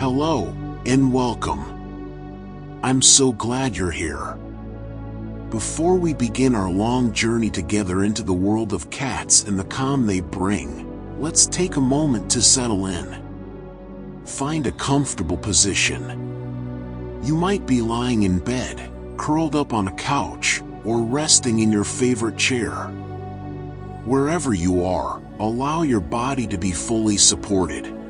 Hello, and welcome. I'm so glad you're here. Before we begin our long journey together into the world of cats and the calm they bring, let's take a moment to settle in. Find a comfortable position. You might be lying in bed, curled up on a couch, or resting in your favorite chair. Wherever you are, allow your body to be fully supported.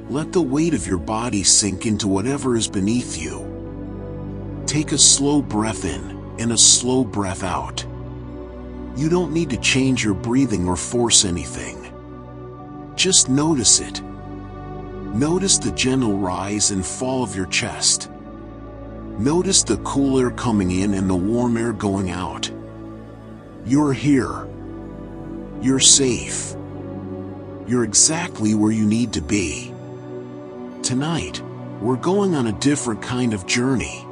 Let the weight of your body sink into whatever is beneath you. Take a slow breath in and a slow breath out. You don't need to change your breathing or force anything. Just notice it. Notice the gentle rise and fall of your chest. Notice the cool air coming in and the warm air going out. You're here. You're safe. You're exactly where you need to be. Tonight, we're going on a different kind of journey.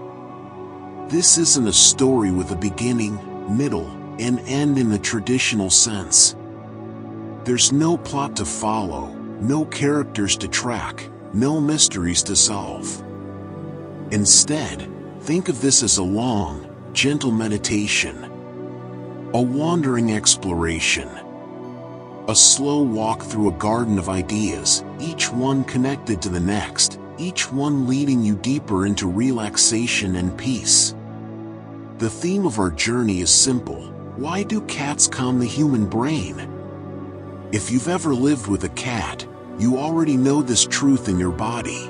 This isn't a story with a beginning, middle, and end in the traditional sense. There's no plot to follow, no characters to track, no mysteries to solve. Instead, think of this as a long, gentle meditation, a wandering exploration, a slow walk through a garden of ideas, each one connected to the next, each one leading you deeper into relaxation and peace. The theme of our journey is simple. Why do cats calm the human brain? If you've ever lived with a cat, you already know this truth in your body.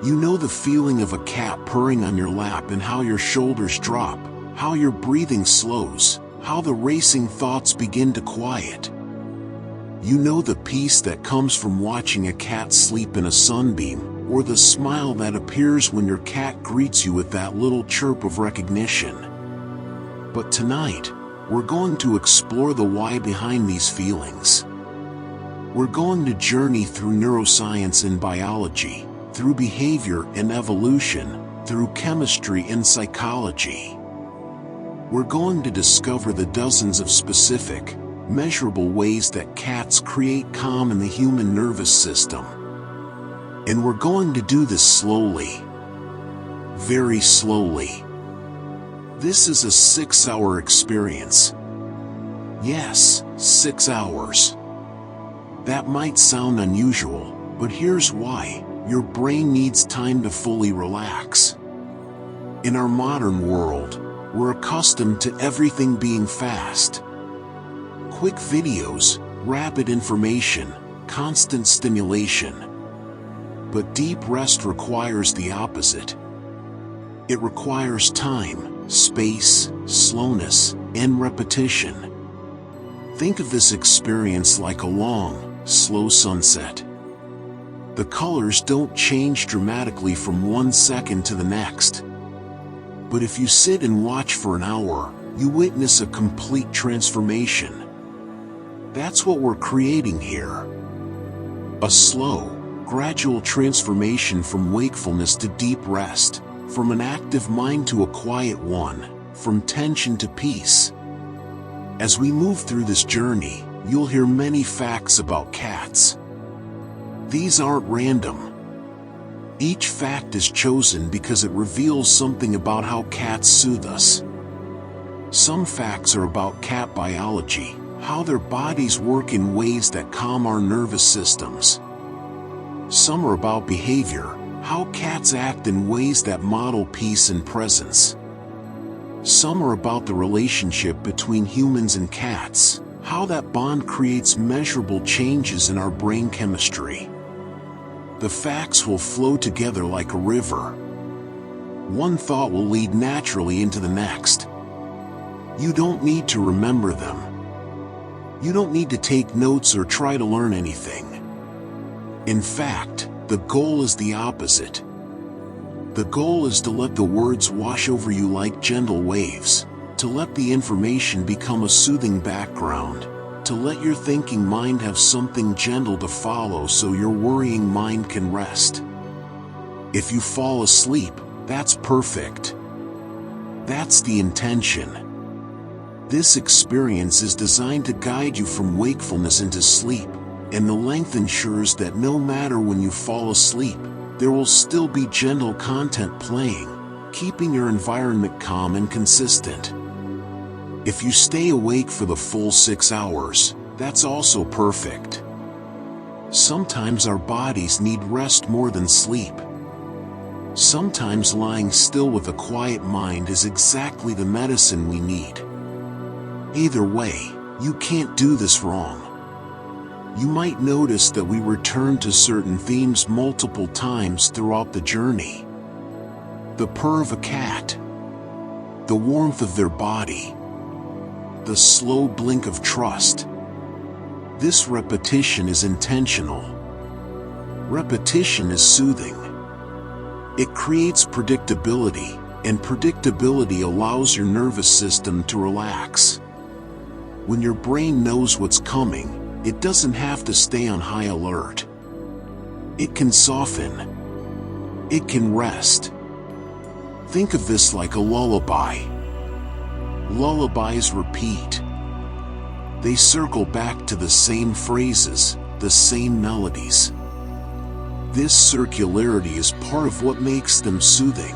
You know the feeling of a cat purring on your lap and how your shoulders drop, how your breathing slows, how the racing thoughts begin to quiet. You know the peace that comes from watching a cat sleep in a sunbeam, or the smile that appears when your cat greets you with that little chirp of recognition. But tonight, we're going to explore the why behind these feelings. We're going to journey through neuroscience and biology, through behavior and evolution, through chemistry and psychology. We're going to discover the dozens of specific, measurable ways that cats create calm in the human nervous system. And we're going to do this slowly. Very slowly. This is a 6-hour experience. Yes, 6 hours. That might sound unusual, but here's why. Your brain needs time to fully relax. In our modern world, we're accustomed to everything being fast. Quick videos, rapid information, constant stimulation. But deep rest requires the opposite. It requires time, space, slowness, and repetition. Think of this experience like a long, slow sunset. The colors don't change dramatically from one second to the next. But if you sit and watch for an hour, you witness a complete transformation. That's what we're creating here. A slow, gradual transformation from wakefulness to deep rest, from an active mind to a quiet one, from tension to peace. As we move through this journey, you'll hear many facts about cats. These aren't random. Each fact is chosen because it reveals something about how cats soothe us. Some facts are about cat biology, how their bodies work in ways that calm our nervous systems. Some are about behavior, how cats act in ways that model peace and presence. Some are about the relationship between humans and cats, how that bond creates measurable changes in our brain chemistry. The facts will flow together like a river. One thought will lead naturally into the next. You don't need to remember them. You don't need to take notes or try to learn anything. In fact, the goal is the opposite. The goal is to let the words wash over you like gentle waves, to let the information become a soothing background, to let your thinking mind have something gentle to follow so your worrying mind can rest. If you fall asleep, that's perfect. That's the intention. This experience is designed to guide you from wakefulness into sleep, and the length ensures that no matter when you fall asleep, there will still be gentle content playing, keeping your environment calm and consistent. If you stay awake for the full 6 hours, that's also perfect. Sometimes our bodies need rest more than sleep. Sometimes lying still with a quiet mind is exactly the medicine we need. Either way, you can't do this wrong. You might notice that we return to certain themes multiple times throughout the journey. The purr of a cat, the warmth of their body, the slow blink of trust. This repetition is intentional. Repetition is soothing. It creates predictability, and predictability allows your nervous system to relax. When your brain knows what's coming, it doesn't have to stay on high alert. It can soften. It can rest. Think of this like a lullaby. Lullabies repeat. They circle back to the same phrases, the same melodies. This circularity is part of what makes them soothing.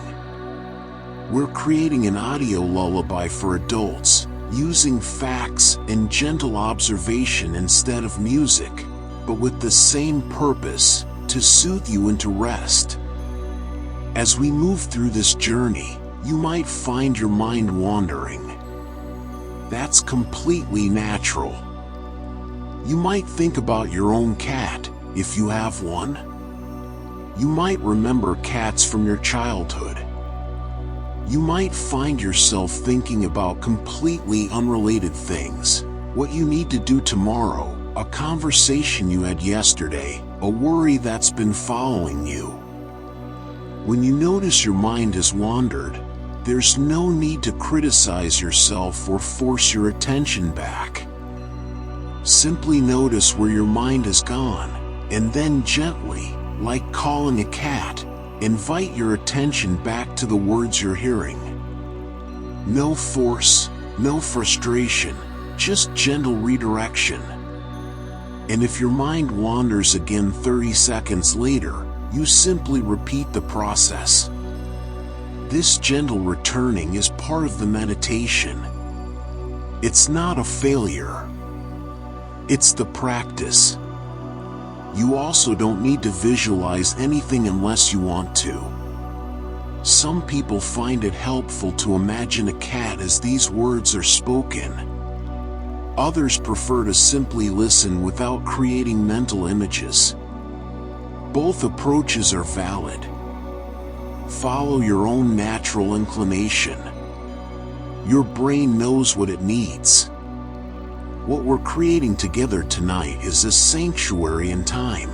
We're creating an audio lullaby for adults, using facts and gentle observation instead of music, but with the same purpose, to soothe you into rest. As we move through this journey, you might find your mind wandering. That's completely natural. You might think about your own cat, if you have one. You might remember cats from your childhood. You might find yourself thinking about completely unrelated things, what you need to do tomorrow, a conversation you had yesterday, a worry that's been following you. When you notice your mind has wandered, there's no need to criticize yourself or force your attention back. Simply notice where your mind has gone, and then gently, like calling a cat, invite your attention back to the words you're hearing. No force, no frustration, just gentle redirection. And if your mind wanders again 30 seconds later, you simply repeat the process. This gentle returning is part of the meditation. It's not a failure. It's the practice. You also don't need to visualize anything unless you want to. Some people find it helpful to imagine a cat as these words are spoken. Others prefer to simply listen without creating mental images. Both approaches are valid. Follow your own natural inclination. Your brain knows what it needs. What we're creating together tonight is a sanctuary in time.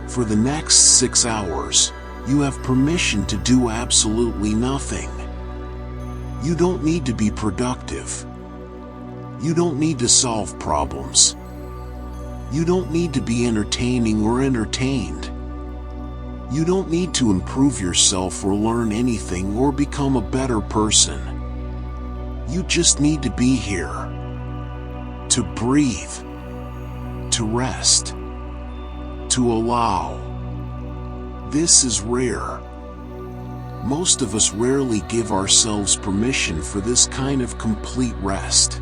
For the next 6 hours, you have permission to do absolutely nothing. You don't need to be productive. You don't need to solve problems. You don't need to be entertaining or entertained. You don't need to improve yourself or learn anything or become a better person. You just need to be here. To breathe, to rest, to allow. This is rare. Most of us rarely give ourselves permission for this kind of complete rest.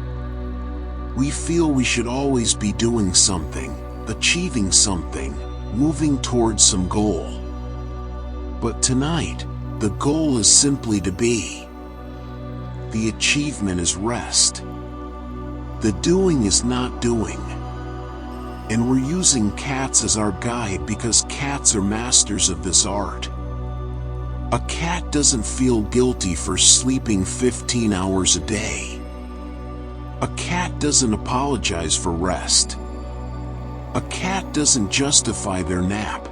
We feel we should always be doing something, achieving something, moving towards some goal. But tonight, the goal is simply to be. The achievement is rest. The doing is not doing. And we're using cats as our guide because cats are masters of this art. A cat doesn't feel guilty for sleeping 15 hours a day. A cat doesn't apologize for rest. A cat doesn't justify their nap.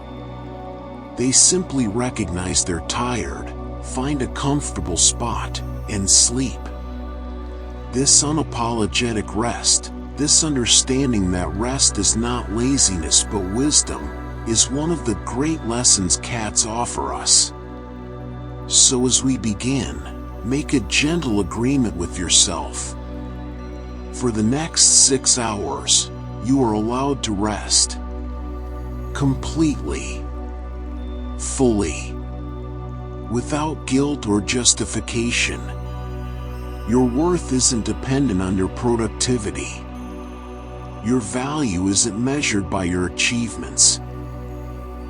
They simply recognize they're tired, find a comfortable spot, and sleep. This unapologetic rest, this understanding that rest is not laziness but wisdom, is one of the great lessons cats offer us. So as we begin, make a gentle agreement with yourself. For the next 6 hours, you are allowed to rest. Completely. Fully. Without guilt or justification. Your worth isn't dependent on your productivity. Your value isn't measured by your achievements.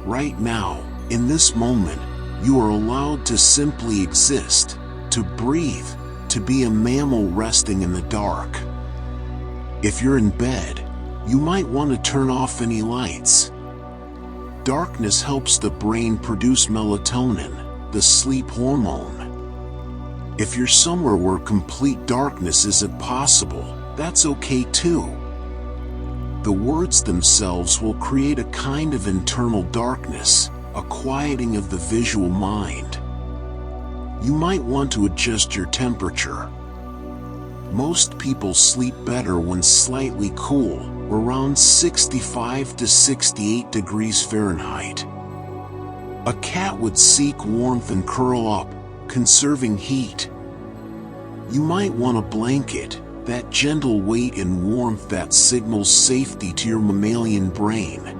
Right now, in this moment, you are allowed to simply exist, to breathe, to be a mammal resting in the dark. If you're in bed, you might want to turn off any lights. Darkness helps the brain produce melatonin, the sleep hormone. If you're somewhere where complete darkness isn't possible, that's okay too. The words themselves will create a kind of internal darkness, a quieting of the visual mind. You might want to adjust your temperature. Most people sleep better when slightly cool, around 65 to 68 degrees Fahrenheit. A cat would seek warmth and curl up, conserving heat. You might want a blanket, that gentle weight and warmth that signals safety to your mammalian brain.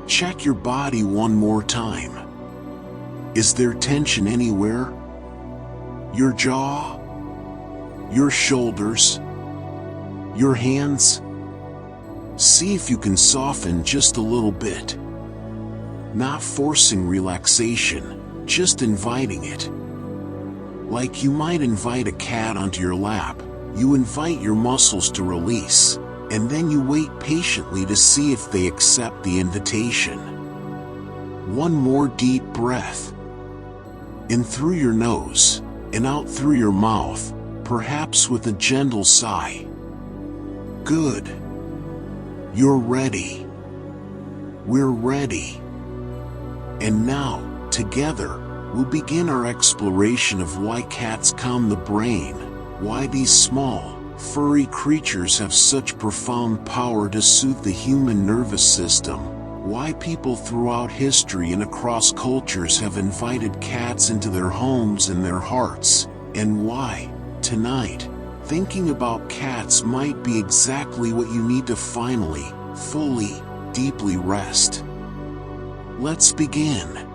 Check your body one more time. Is there tension anywhere? Your jaw? Your shoulders? Your hands? See if you can soften just a little bit. Not forcing relaxation, just inviting it. Like you might invite a cat onto your lap, you invite your muscles to release, and then you wait patiently to see if they accept the invitation. One more deep breath. In through your nose, and out through your mouth, perhaps with a gentle sigh. Good. You're ready. We're ready. And now, together, we'll begin our exploration of why cats calm the brain, why these small, furry creatures have such profound power to soothe the human nervous system, why people throughout history and across cultures have invited cats into their homes and their hearts, and why, tonight, thinking about cats might be exactly what you need to finally, fully, deeply rest. Let's begin.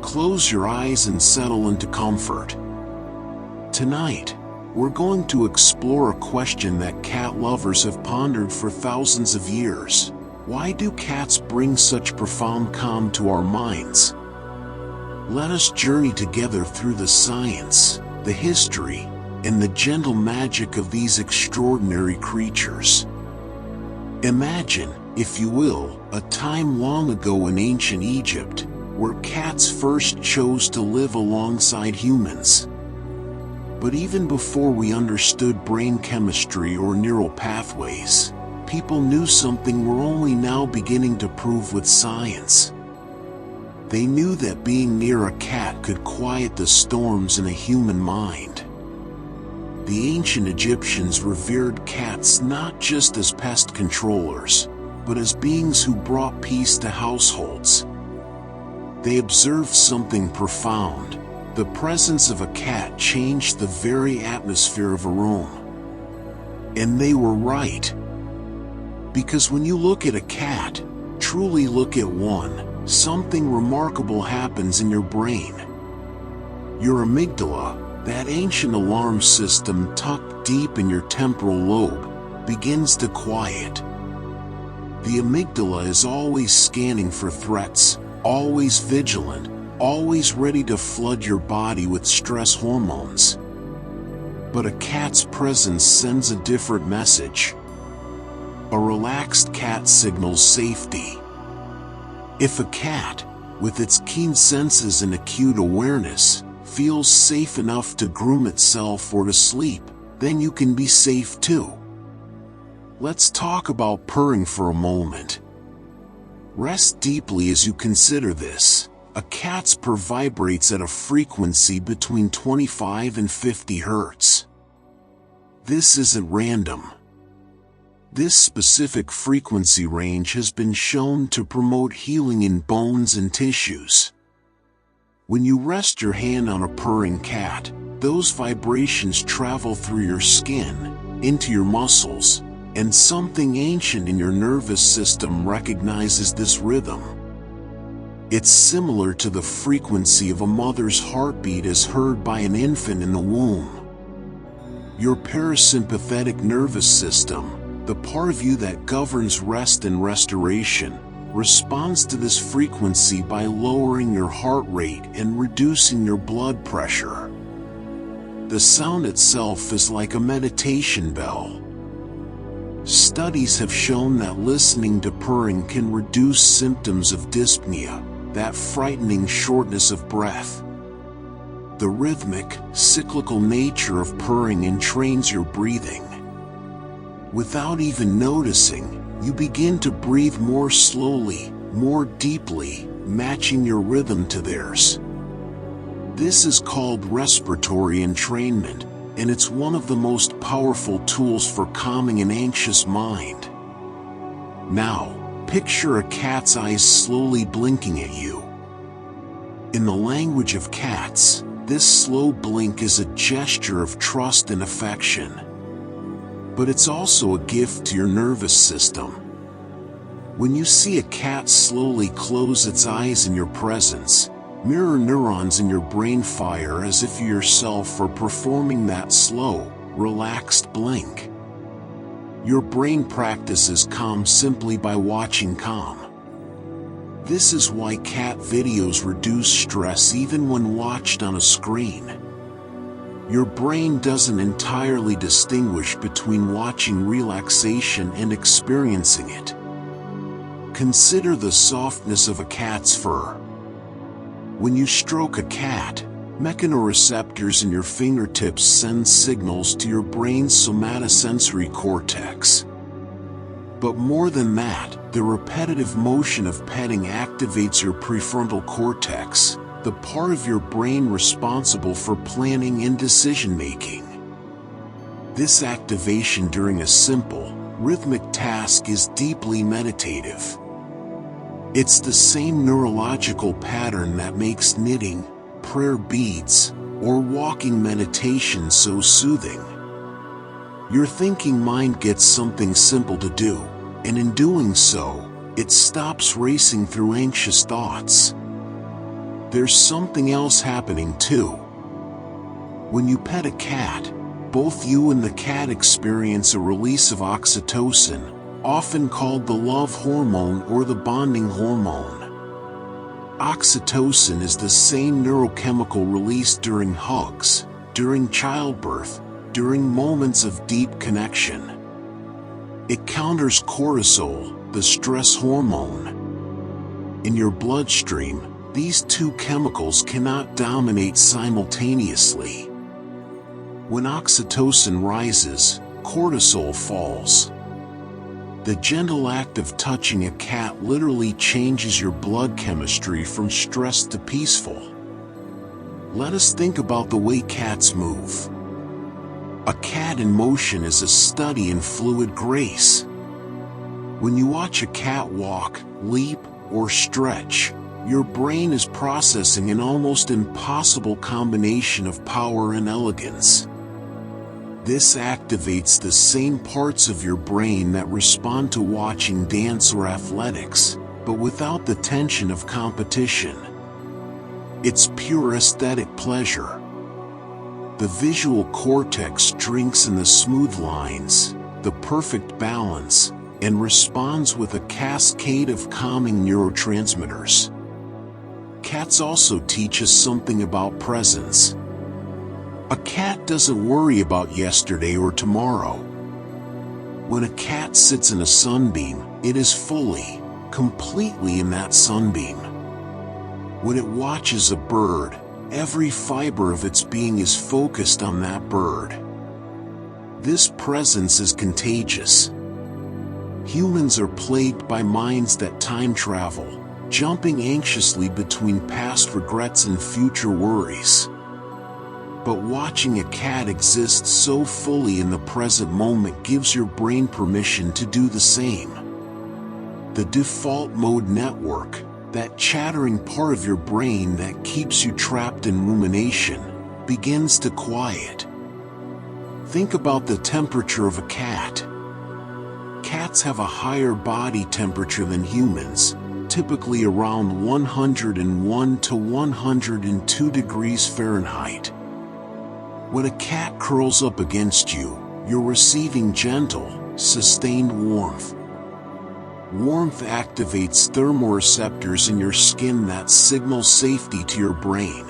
Close your eyes and settle into comfort. Tonight, we're going to explore a question that cat lovers have pondered for thousands of years. Why do cats bring such profound calm to our minds? Let us journey together through the science, the history, and the gentle magic of these extraordinary creatures. Imagine, if you will, a time long ago in ancient Egypt, where cats first chose to live alongside humans. But even before we understood brain chemistry or neural pathways, people knew something we're only now beginning to prove with science. They knew that being near a cat could quiet the storms in a human mind. The ancient Egyptians revered cats not just as pest controllers, but as beings who brought peace to households. They observed something profound. The presence of a cat changed the very atmosphere of a room. And they were right. Because when you look at a cat, truly look at one, something remarkable happens in your brain. Your amygdala, that ancient alarm system tucked deep in your temporal lobe, begins to quiet. The amygdala is always scanning for threats, always vigilant, always ready to flood your body with stress hormones. But a cat's presence sends a different message. A relaxed cat signals safety. If a cat, with its keen senses and acute awareness, feels safe enough to groom itself or to sleep, then you can be safe too. Let's talk about purring for a moment. Rest deeply as you consider this. A cat's purr vibrates at a frequency between 25 and 50 Hz. This isn't random. This specific frequency range has been shown to promote healing in bones and tissues. When you rest your hand on a purring cat, those vibrations travel through your skin, into your muscles, and something ancient in your nervous system recognizes this rhythm. It's similar to the frequency of a mother's heartbeat as heard by an infant in the womb. Your parasympathetic nervous system, the part of you that governs rest and restoration, responds to this frequency by lowering your heart rate and reducing your blood pressure. The sound itself is like a meditation bell. Studies have shown that listening to purring can reduce symptoms of dyspnea, that frightening shortness of breath. The rhythmic, cyclical nature of purring entrains your breathing. Without even noticing, you begin to breathe more slowly, more deeply, matching your rhythm to theirs. This is called respiratory entrainment, and it's one of the most powerful tools for calming an anxious mind. Now, picture a cat's eyes slowly blinking at you. In the language of cats, this slow blink is a gesture of trust and affection. But it's also a gift to your nervous system. When you see a cat slowly close its eyes in your presence, mirror neurons in your brain fire as if you yourself are performing that slow, relaxed blink. Your brain practices calm simply by watching calm. This is why cat videos reduce stress even when watched on a screen. Your brain doesn't entirely distinguish between watching relaxation and experiencing it. Consider the softness of a cat's fur. When you stroke a cat, mechanoreceptors in your fingertips send signals to your brain's somatosensory cortex. But more than that, the repetitive motion of petting activates your prefrontal cortex, the part of your brain responsible for planning and decision-making. This activation during a simple, rhythmic task is deeply meditative. It's the same neurological pattern that makes knitting, prayer beads, or walking meditation so soothing. Your thinking mind gets something simple to do, and in doing so, it stops racing through anxious thoughts. There's something else happening too. When you pet a cat, both you and the cat experience a release of oxytocin, often called the love hormone or the bonding hormone. Oxytocin is the same neurochemical released during hugs, during childbirth, during moments of deep connection. It counters cortisol, the stress hormone. In your bloodstream, these two chemicals cannot dominate simultaneously. When oxytocin rises, cortisol falls. The gentle act of touching a cat literally changes your blood chemistry from stressed to peaceful. Let us think about the way cats move. A cat in motion is a study in fluid grace. When you watch a cat walk, leap, or stretch, your brain is processing an almost impossible combination of power and elegance. This activates the same parts of your brain that respond to watching dance or athletics, but without the tension of competition. It's pure aesthetic pleasure. The visual cortex drinks in the smooth lines, the perfect balance, and responds with a cascade of calming neurotransmitters. Cats also teach us something about presence. A cat doesn't worry about yesterday or tomorrow. When a cat sits in a sunbeam, it is fully, completely in that sunbeam. When it watches a bird, every fiber of its being is focused on that bird. This presence is contagious. Humans are plagued by minds that time travel, jumping anxiously between past regrets and future worries. But watching a cat exist so fully in the present moment gives your brain permission to do the same. The default mode network, that chattering part of your brain that keeps you trapped in rumination, begins to quiet. Think about the temperature of a cat. Cats have a higher body temperature than humans, typically around 101 to 102 degrees Fahrenheit. When a cat curls up against you, you're receiving gentle, sustained warmth. Warmth activates thermoreceptors in your skin that signal safety to your brain.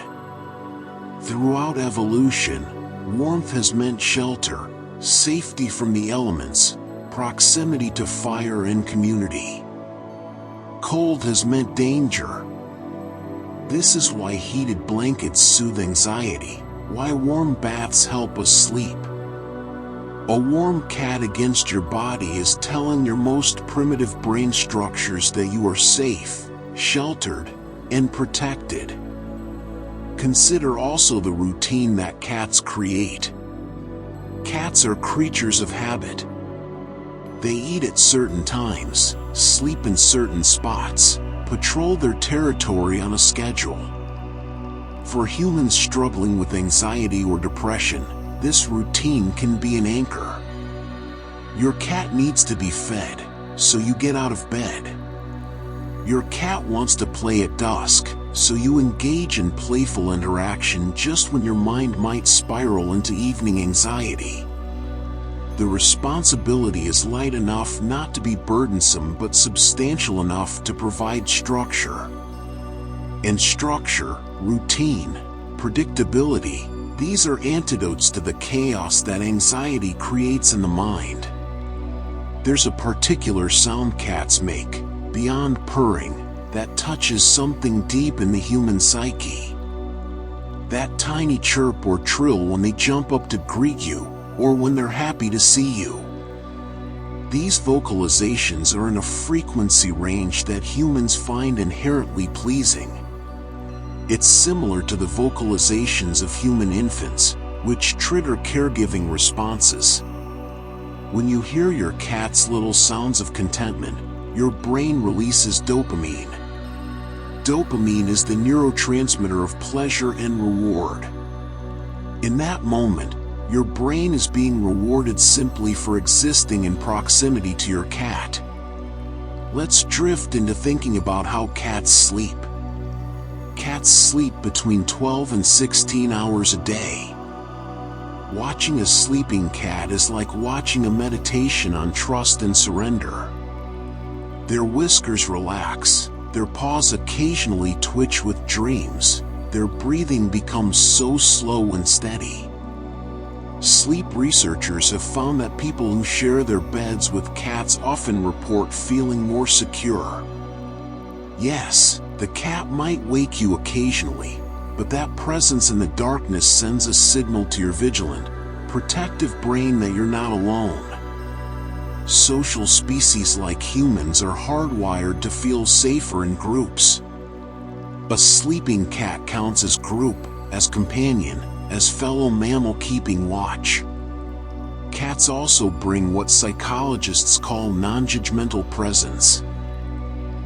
Throughout evolution, warmth has meant shelter, safety from the elements, proximity to fire and community. Cold has meant danger. This is why heated blankets soothe anxiety, why warm baths help us sleep. A warm cat against your body is telling your most primitive brain structures that you are safe, sheltered, and protected. Consider also the routine that cats create. Cats are creatures of habit. They eat at certain times, sleep in certain spots, patrol their territory on a schedule. For humans struggling with anxiety or depression, this routine can be an anchor. Your cat needs to be fed, so you get out of bed. Your cat wants to play at dusk, so you engage in playful interaction just when your mind might spiral into evening anxiety. The responsibility is light enough not to be burdensome but substantial enough to provide structure. And structure, routine, predictability, these are antidotes to the chaos that anxiety creates in the mind. There's a particular sound cats make, beyond purring, that touches something deep in the human psyche. That tiny chirp or trill when they jump up to greet you, or when they're happy to see you. These vocalizations are in a frequency range that humans find inherently pleasing. It's similar to the vocalizations of human infants, which trigger caregiving responses. When you hear your cat's little sounds of contentment, your brain releases dopamine. Dopamine is the neurotransmitter of pleasure and reward. In that moment, your brain is being rewarded simply for existing in proximity to your cat. Let's drift into thinking about how cats sleep. Cats sleep between 12 and 16 hours a day. Watching a sleeping cat is like watching a meditation on trust and surrender. Their whiskers relax, their paws occasionally twitch with dreams, their breathing becomes so slow and steady. Sleep researchers have found that people who share their beds with cats often report feeling more secure. Yes, the cat might wake you occasionally, but that presence in the darkness sends a signal to your vigilant, protective brain that you're not alone. Social species like humans are hardwired to feel safer in groups. A sleeping cat counts as group, as companion, as fellow mammal keeping watch. Cats also bring what psychologists call non-judgmental presence.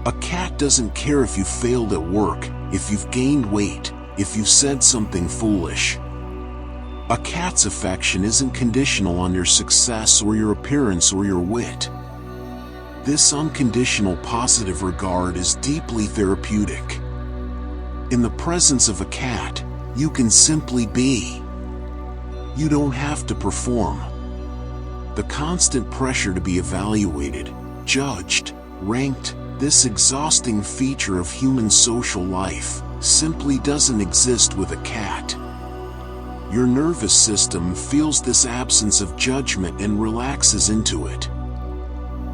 A cat doesn't care if you failed at work, if you've gained weight, if you've said something foolish. A cat's affection isn't conditional on your success or your appearance or your wit. This unconditional positive regard is deeply therapeutic. In the presence of a cat, you can simply be. You don't have to perform. The constant pressure to be evaluated, judged, ranked, this exhausting feature of human social life, simply doesn't exist with a cat. Your nervous system feels this absence of judgment and relaxes into it.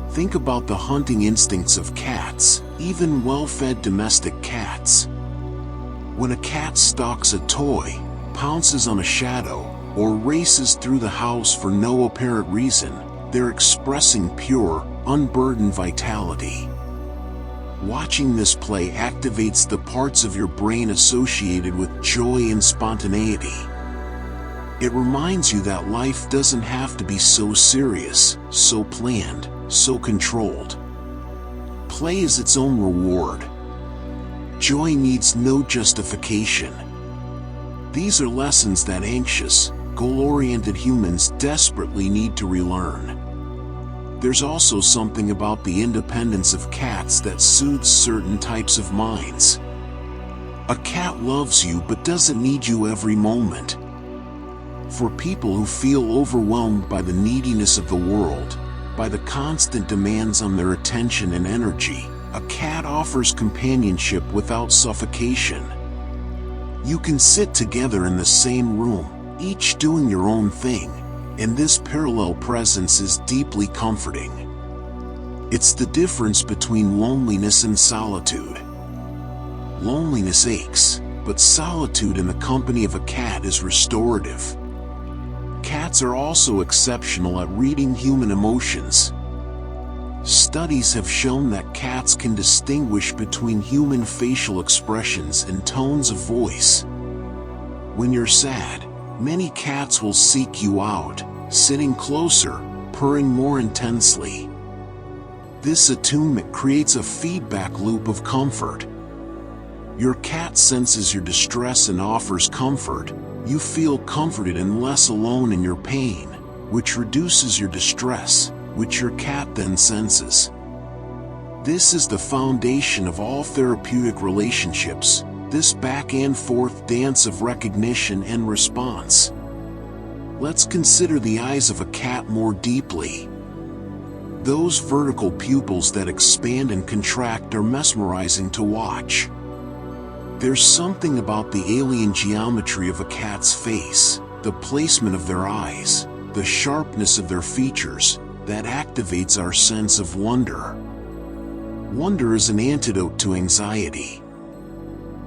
Think about the hunting instincts of cats, even well-fed domestic cats. When a cat stalks a toy, pounces on a shadow, or races through the house for no apparent reason, they're expressing pure, unburdened vitality. Watching this play activates the parts of your brain associated with joy and spontaneity. It reminds you that life doesn't have to be so serious, so planned, so controlled. Play is its own reward. Joy needs no justification. These are lessons that anxious, goal-oriented humans desperately need to relearn. There's also something about the independence of cats that soothes certain types of minds. A cat loves you but doesn't need you every moment. For people who feel overwhelmed by the neediness of the world, by the constant demands on their attention and energy, a cat offers companionship without suffocation. You can sit together in the same room, each doing your own thing, and this parallel presence is deeply comforting. It's the difference between loneliness and solitude. Loneliness aches, but solitude in the company of a cat is restorative. Cats are also exceptional at reading human emotions. Studies have shown that cats can distinguish between human facial expressions and tones of voice. When you're sad, many cats will seek you out, sitting closer, purring more intensely. This attunement creates a feedback loop of comfort. Your cat senses your distress and offers comfort. You feel comforted and less alone in your pain, which reduces your distress, which your cat then senses. This is the foundation of all therapeutic relationships, this back and forth dance of recognition and response. Let's consider the eyes of a cat more deeply. Those vertical pupils that expand and contract are mesmerizing to watch. There's something about the alien geometry of a cat's face, the placement of their eyes, the sharpness of their features, that activates our sense of wonder. Wonder is an antidote to anxiety.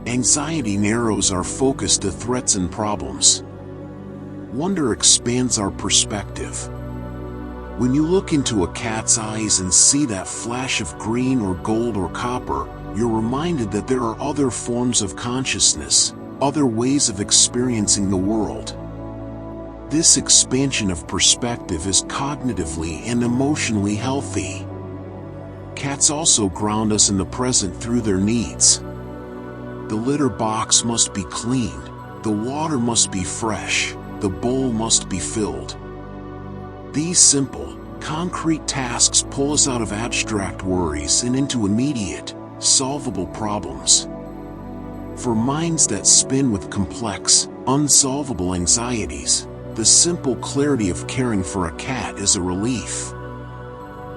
Anxiety narrows our focus to threats and problems. Wonder expands our perspective. When you look into a cat's eyes and see that flash of green or gold or copper, you're reminded that there are other forms of consciousness, other ways of experiencing the world. This expansion of perspective is cognitively and emotionally healthy. Cats also ground us in the present through their needs. The litter box must be cleaned, the water must be fresh, the bowl must be filled. These simple, concrete tasks pull us out of abstract worries and into immediate, solvable problems. For minds that spin with complex, unsolvable anxieties, the simple clarity of caring for a cat is a relief.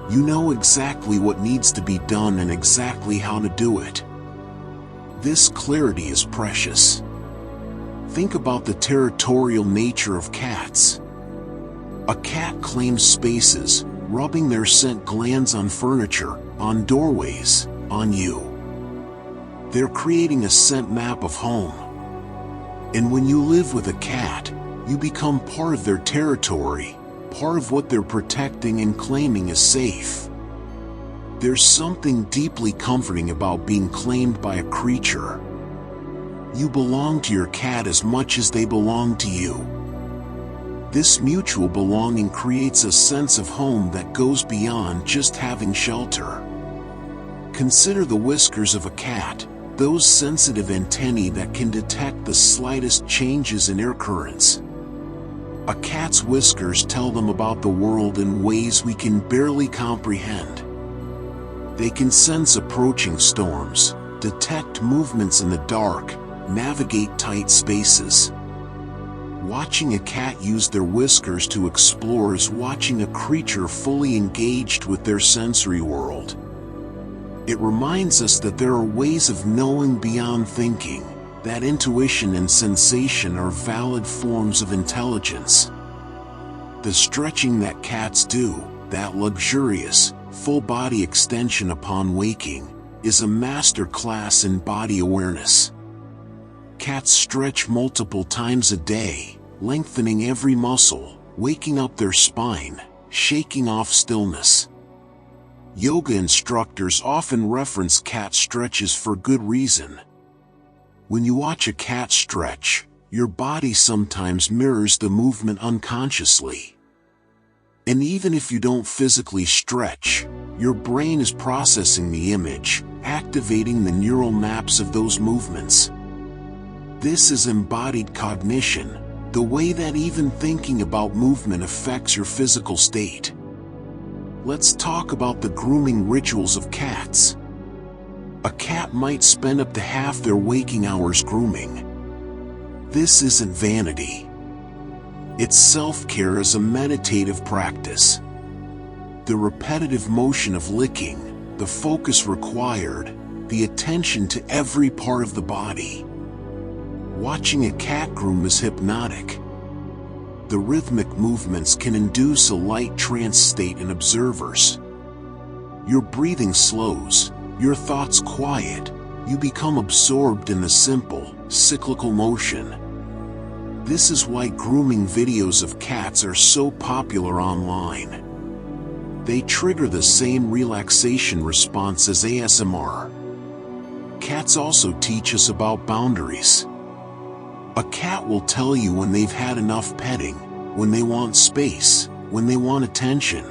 You know exactly what needs to be done and exactly how to do it. This clarity is precious. Think about the territorial nature of cats. A cat claims spaces, rubbing their scent glands on furniture, on doorways, on you. They're creating a scent map of home. And when you live with a cat, you become part of their territory, part of what they're protecting and claiming as safe. There's something deeply comforting about being claimed by a creature. You belong to your cat as much as they belong to you. This mutual belonging creates a sense of home that goes beyond just having shelter. Consider the whiskers of a cat, those sensitive antennae that can detect the slightest changes in air currents. A cat's whiskers tell them about the world in ways we can barely comprehend. They can sense approaching storms, detect movements in the dark, navigate tight spaces. Watching a cat use their whiskers to explore is watching a creature fully engaged with their sensory world. It reminds us that there are ways of knowing beyond thinking, that intuition and sensation are valid forms of intelligence. The stretching that cats do, that luxurious, full-body extension upon waking, is a master class in body awareness. Cats stretch multiple times a day, lengthening every muscle, waking up their spine, shaking off stillness. Yoga instructors often reference cat stretches for good reason. When you watch a cat stretch, your body sometimes mirrors the movement unconsciously. And even if you don't physically stretch, your brain is processing the image, activating the neural maps of those movements. This is embodied cognition, the way that even thinking about movement affects your physical state. Let's talk about the grooming rituals of cats. A cat might spend up to half their waking hours grooming. This isn't vanity. It's self-care as a meditative practice. The repetitive motion of licking, the focus required, the attention to every part of the body. Watching a cat groom is hypnotic. The rhythmic movements can induce a light trance state in observers. Your breathing slows, your thoughts quiet, you become absorbed in the simple, cyclical motion. This is why grooming videos of cats are so popular online. They trigger the same relaxation response as ASMR. Cats also teach us about boundaries. A cat will tell you when they've had enough petting, when they want space, when they want attention.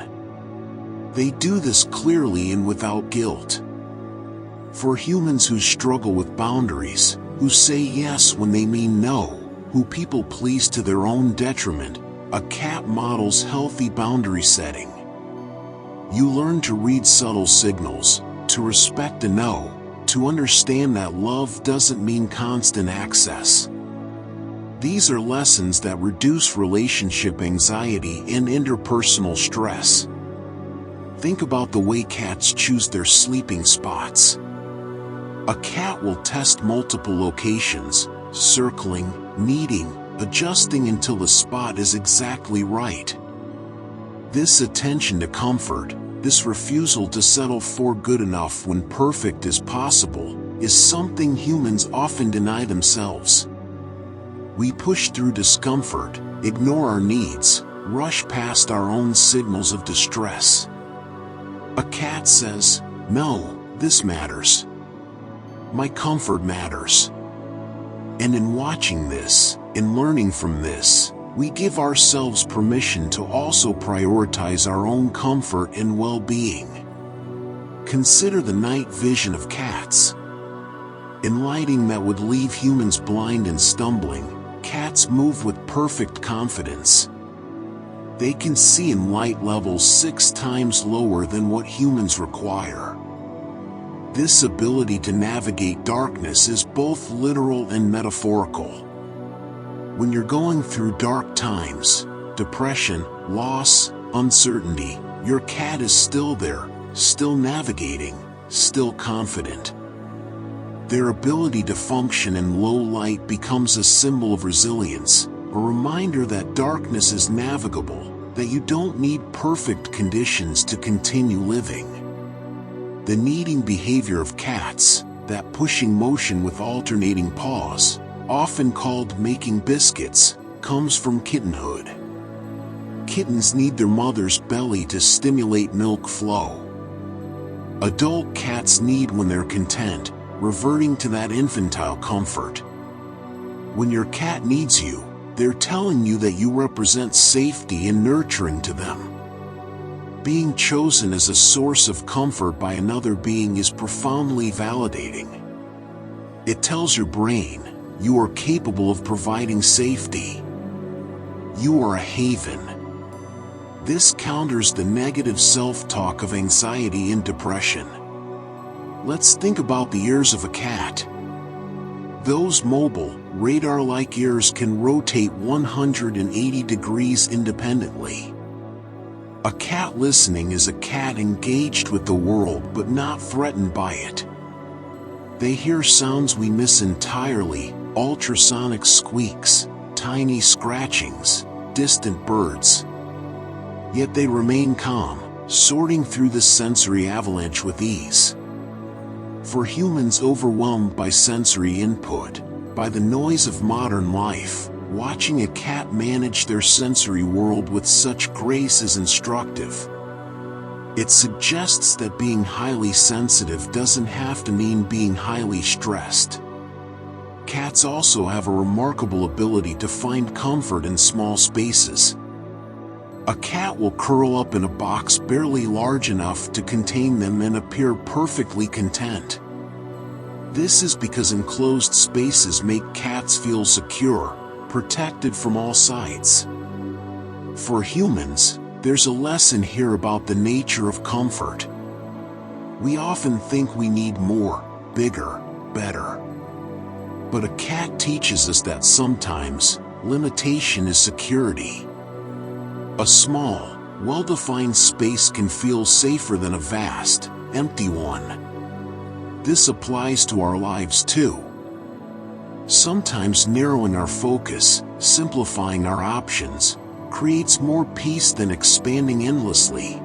They do this clearly and without guilt. For humans who struggle with boundaries, who say yes when they mean no, who people please to their own detriment, a cat models healthy boundary setting. You learn to read subtle signals, to respect a no, to understand that love doesn't mean constant access. These are lessons that reduce relationship anxiety and interpersonal stress. Think about the way cats choose their sleeping spots. A cat will test multiple locations, circling, kneading, adjusting until the spot is exactly right. This attention to comfort, this refusal to settle for good enough when perfect is possible, is something humans often deny themselves. We push through discomfort, ignore our needs, rush past our own signals of distress. A cat says, "No, this matters. My comfort matters." And in watching this, in learning from this, we give ourselves permission to also prioritize our own comfort and well-being. Consider the night vision of cats. In lighting that would leave humans blind and stumbling, cats move with perfect confidence. They can see in light levels 6 times lower than what humans require. This ability to navigate darkness is both literal and metaphorical. When you're going through dark times, depression, loss, uncertainty, your cat is still there, still navigating, still confident. Their ability to function in low light becomes a symbol of resilience, a reminder that darkness is navigable, that you don't need perfect conditions to continue living. The kneading behavior of cats, that pushing motion with alternating paws, often called making biscuits, comes from kittenhood. Kittens need their mother's belly to stimulate milk flow. Adult cats need when they're content, reverting to that infantile comfort. When your cat needs you, they're telling you that you represent safety and nurturing to them. Being chosen as a source of comfort by another being is profoundly validating. It tells your brain, you are capable of providing safety. You are a haven. This counters the negative self-talk of anxiety and depression. Let's think about the ears of a cat. Those mobile, radar-like ears can rotate 180 degrees independently. A cat listening is a cat engaged with the world but not threatened by it. They hear sounds we miss entirely, ultrasonic squeaks, tiny scratchings, distant birds. Yet they remain calm, sorting through the sensory avalanche with ease. For humans overwhelmed by sensory input, by the noise of modern life, watching a cat manage their sensory world with such grace is instructive. It suggests that being highly sensitive doesn't have to mean being highly stressed. Cats also have a remarkable ability to find comfort in small spaces. A cat will curl up in a box barely large enough to contain them and appear perfectly content. This is because enclosed spaces make cats feel secure, protected from all sides. For humans, There's a lesson here about the nature of comfort. We often think we need more, bigger, better. But a cat teaches us that sometimes, limitation is security. A small, well-defined space can feel safer than a vast, empty one. This applies to our lives too. Sometimes narrowing our focus, simplifying our options, creates more peace than expanding endlessly.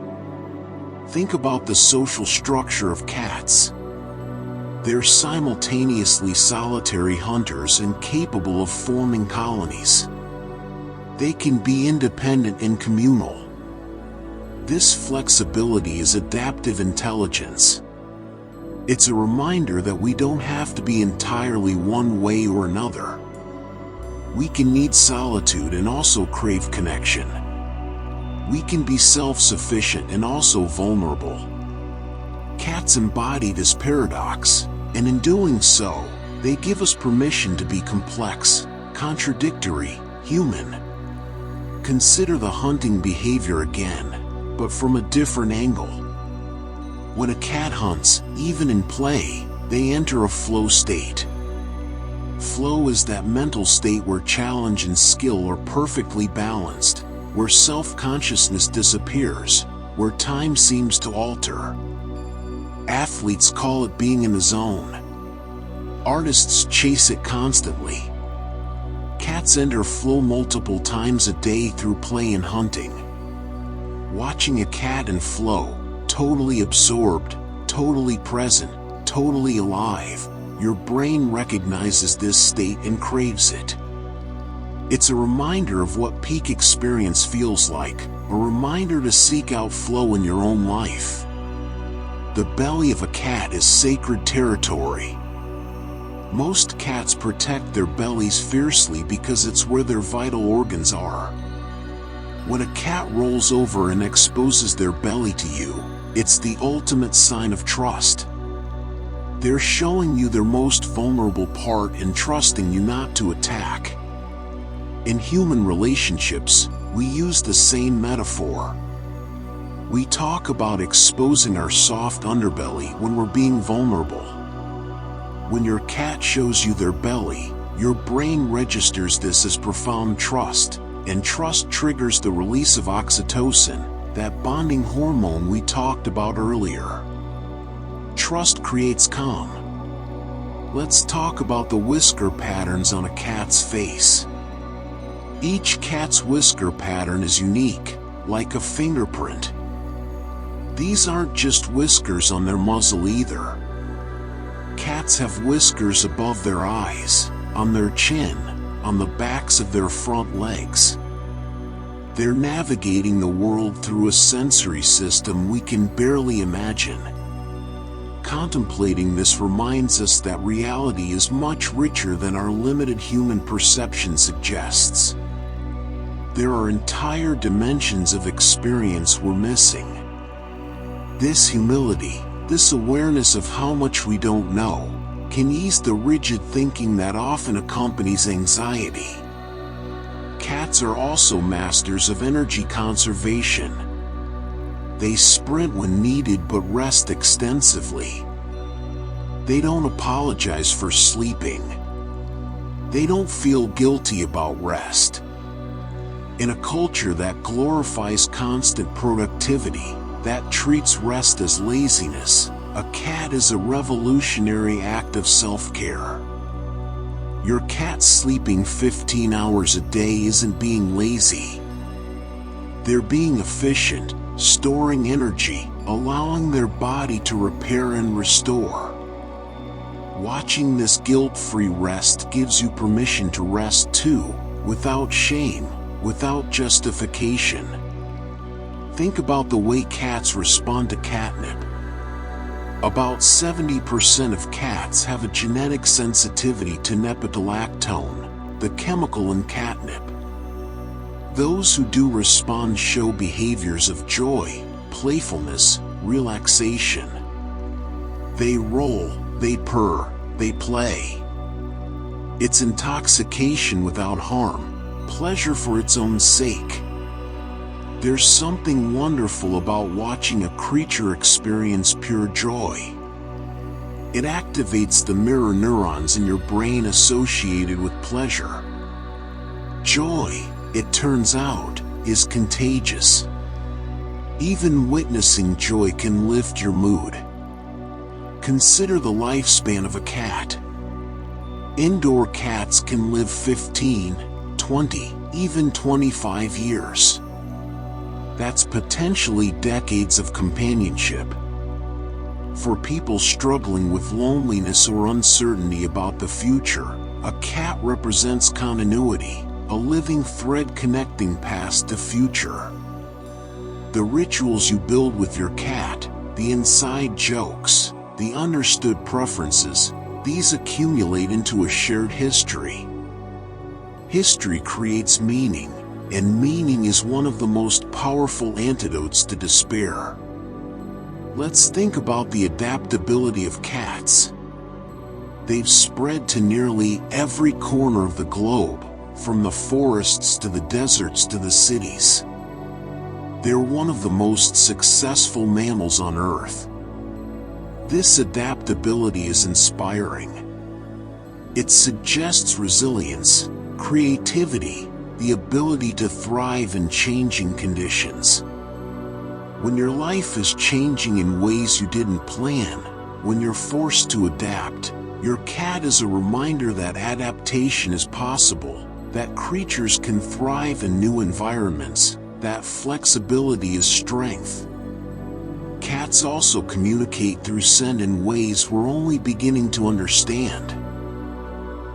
Think about the social structure of cats. They're simultaneously solitary hunters and capable of forming colonies. They can be independent and communal. This flexibility is adaptive intelligence. It's a reminder that we don't have to be entirely one way or another. We can need solitude and also crave connection. We can be self-sufficient and also vulnerable. Cats embody this paradox, and in doing so, they give us permission to be complex, contradictory, human. Consider the hunting behavior again, but from a different angle. When a cat hunts, even in play, they enter a flow state. Flow is that mental state where challenge and skill are perfectly balanced, where self-consciousness disappears, where time seems to alter. Athletes call it being in the zone. Artists chase it constantly. Cats enter flow multiple times a day through play and hunting. Watching a cat in flow, totally absorbed, totally present, totally alive, your brain recognizes this state and craves it. It's a reminder of what peak experience feels like, a reminder to seek out flow in your own life. The belly of a cat is sacred territory. Most cats protect their bellies fiercely because it's where their vital organs are. When a cat rolls over and exposes their belly to you, it's the ultimate sign of trust. They're showing you their most vulnerable part and trusting you not to attack. In human relationships, we use the same metaphor. We talk about exposing our soft underbelly when we're being vulnerable. When your cat shows you their belly, your brain registers this as profound trust, and trust triggers the release of oxytocin, that bonding hormone we talked about earlier. Trust creates calm. Let's talk about the whisker patterns on a cat's face. Each cat's whisker pattern is unique, like a fingerprint. These aren't just whiskers on their muzzle either. Cats have whiskers above their eyes, on their chin, on the backs of their front legs. They're navigating the world through a sensory system we can barely imagine. Contemplating this reminds us that reality is much richer than our limited human perception suggests. There are entire dimensions of experience we're missing. This humility, this awareness of how much we don't know, can ease the rigid thinking that often accompanies anxiety. Cats are also masters of energy conservation. They sprint when needed but rest extensively. They don't apologize for sleeping. They don't feel guilty about rest. In a culture that glorifies constant productivity, that treats rest as laziness, a cat is a revolutionary act of self-care. Your cat sleeping 15 hours a day isn't being lazy. They're being efficient, storing energy, allowing their body to repair and restore. Watching this guilt-free rest gives you permission to rest too, without shame, without justification. Think about the way cats respond to catnip. About 70% of cats have a genetic sensitivity to nepentolactone, the chemical in catnip. Those who do respond show behaviors of joy, playfulness, relaxation. They roll, they purr, they play. It's intoxication without harm, pleasure for its own sake. There's something wonderful about watching a creature experience pure joy. It activates the mirror neurons in your brain associated with pleasure. Joy, it turns out, is contagious. Even witnessing joy can lift your mood. Consider the lifespan of a cat. Indoor cats can live 15, 20, even 25 years. That's potentially decades of companionship. For people struggling with loneliness or uncertainty about the future, a cat represents continuity, a living thread connecting past to future. The rituals you build with your cat, the inside jokes, the understood preferences, these accumulate into a shared history. History creates meaning, and meaning is one of the most powerful antidotes to despair. Let's think about the adaptability of cats. They've spread to nearly every corner of the globe, from the forests to the deserts to the cities. They're one of the most successful mammals on Earth. This adaptability is inspiring. It suggests resilience, creativity, the ability to thrive in changing conditions. When your life is changing in ways you didn't plan, when you're forced to adapt, your cat is a reminder that adaptation is possible, that creatures can thrive in new environments, that flexibility is strength. Cats also communicate through scent in ways we're only beginning to understand.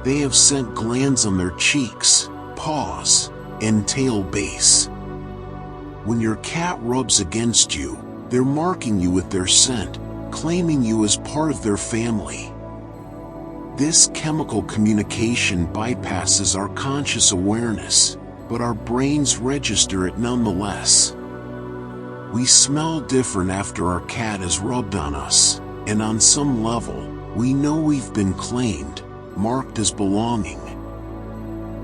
They have scent glands on their cheeks, paws, and tail base. When your cat rubs against you, they're marking you with their scent, claiming you as part of their family. This chemical communication bypasses our conscious awareness, but our brains register it nonetheless. We smell different after our cat has rubbed on us, and on some level, we know we've been claimed, marked as belonging.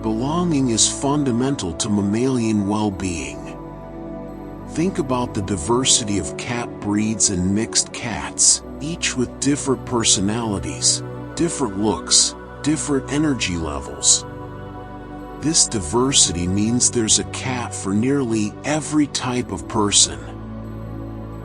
Belonging is fundamental to mammalian well-being. Think about the diversity of cat breeds and mixed cats, each with different personalities, different looks, different energy levels. This diversity means there's a cat for nearly every type of person.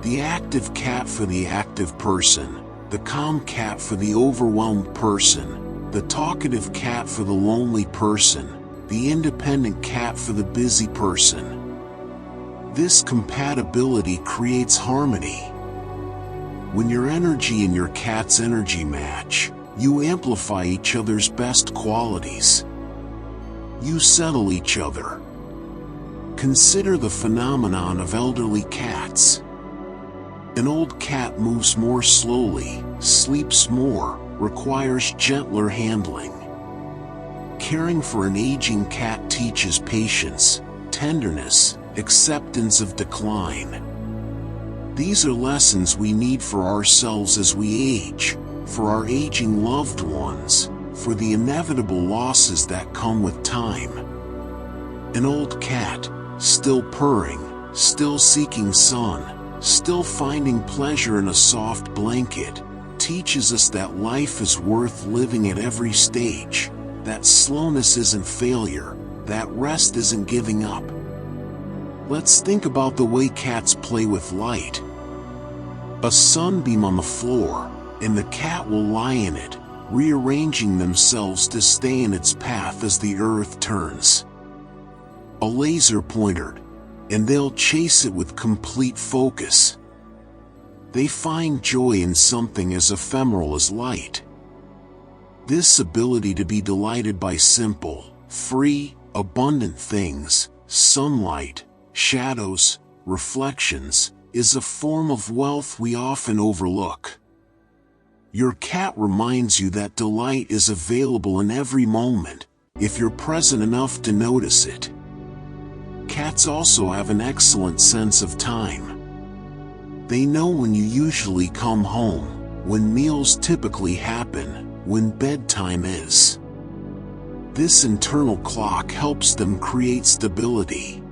The active cat for the active person, the calm cat for the overwhelmed person, the talkative cat for the lonely person, the independent cat for the busy person. This compatibility creates harmony. When your energy and your cat's energy match, you amplify each other's best qualities. You settle each other. Consider the phenomenon of elderly cats. An old cat moves more slowly, sleeps more, requires gentler handling. Caring for an aging cat teaches patience, tenderness, acceptance of decline. These are lessons we need for ourselves as we age, for our aging loved ones, for the inevitable losses that come with time. An old cat, still purring, still seeking sun, still finding pleasure in a soft blanket, teaches us that life is worth living at every stage, that slowness isn't failure, that rest isn't giving up. Let's think about the way cats play with light. A sunbeam on the floor, and the cat will lie in it, rearranging themselves to stay in its path as the earth turns. A laser pointer, and they'll chase it with complete focus. They find joy in something as ephemeral as light. This ability to be delighted by simple, free, abundant things, sunlight, shadows, reflections, is a form of wealth we often overlook. Your cat reminds you that delight is available in every moment, if you're present enough to notice it. Cats also have an excellent sense of time. They know when you usually come home, when meals typically happen, when bedtime is. This internal clock helps them create stability.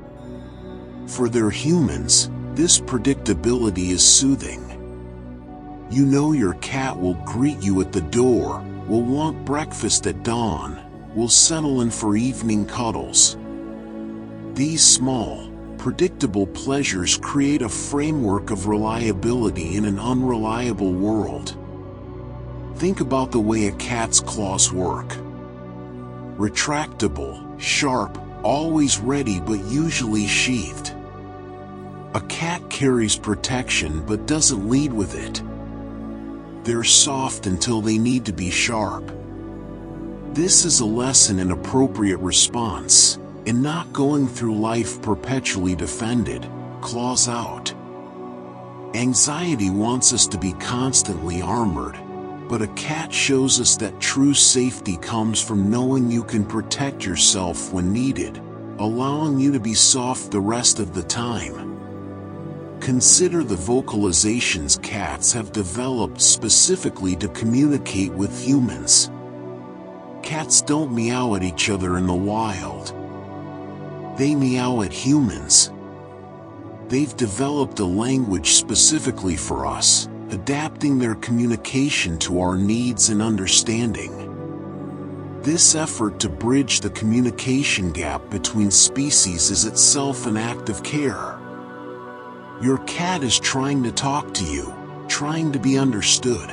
For their humans, this predictability is soothing. You know your cat will greet you at the door, will want breakfast at dawn, will settle in for evening cuddles. These small, predictable pleasures create a framework of reliability in an unreliable world. Think about the way a cat's claws work. Retractable, sharp, always ready but usually sheathed. A cat carries protection but doesn't lead with it. They're soft until they need to be sharp. This is a lesson in appropriate response, in not going through life perpetually defended, claws out. Anxiety wants us to be constantly armored, but a cat shows us that true safety comes from knowing you can protect yourself when needed, allowing you to be soft the rest of the time. Consider the vocalizations cats have developed specifically to communicate with humans. Cats don't meow at each other in the wild. They meow at humans. They've developed a language specifically for us, adapting their communication to our needs and understanding. This effort to bridge the communication gap between species is itself an act of care. Your cat is trying to talk to you, trying to be understood.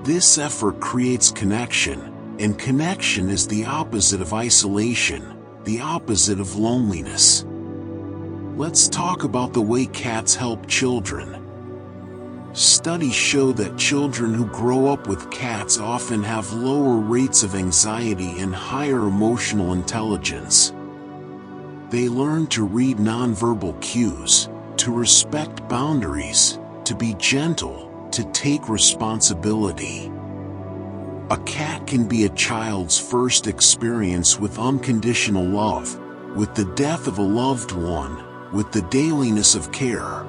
This effort creates connection, and connection is the opposite of isolation, the opposite of loneliness. Let's talk about the way cats help children. Studies show that children who grow up with cats often have lower rates of anxiety and higher emotional intelligence. They learn to read nonverbal cues, to respect boundaries, to be gentle, to take responsibility. A cat can be a child's first experience with unconditional love, with the death of a loved one, with the dailiness of care.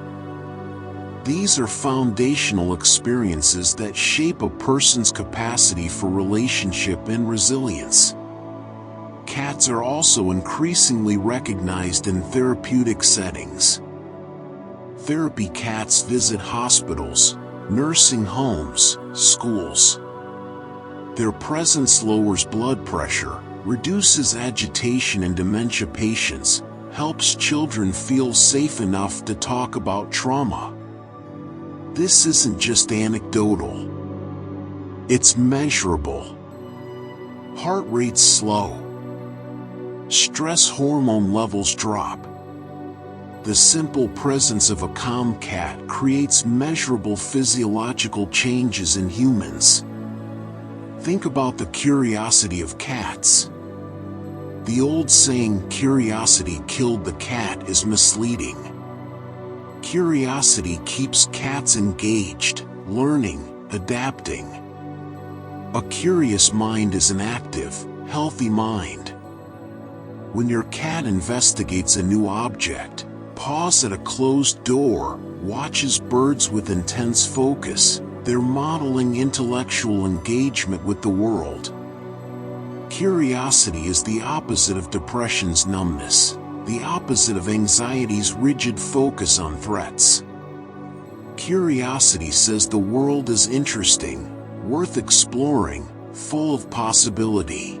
These are foundational experiences that shape a person's capacity for relationship and resilience. Cats are also increasingly recognized in therapeutic settings. Therapy cats visit hospitals, nursing homes, schools. Their presence lowers blood pressure, reduces agitation in dementia patients, helps children feel safe enough to talk about trauma. This isn't just anecdotal. It's measurable. Heart rates slow. Stress hormone levels drop. The simple presence of a calm cat creates measurable physiological changes in humans. Think about the curiosity of cats. The old saying, "Curiosity killed the cat," is misleading. Curiosity keeps cats engaged, learning, adapting. A curious mind is an active, healthy mind. When your cat investigates a new object, paws at a closed door, watches birds with intense focus, they're modeling intellectual engagement with the world. Curiosity is the opposite of depression's numbness, the opposite of anxiety's rigid focus on threats. Curiosity says the world is interesting, worth exploring, full of possibility.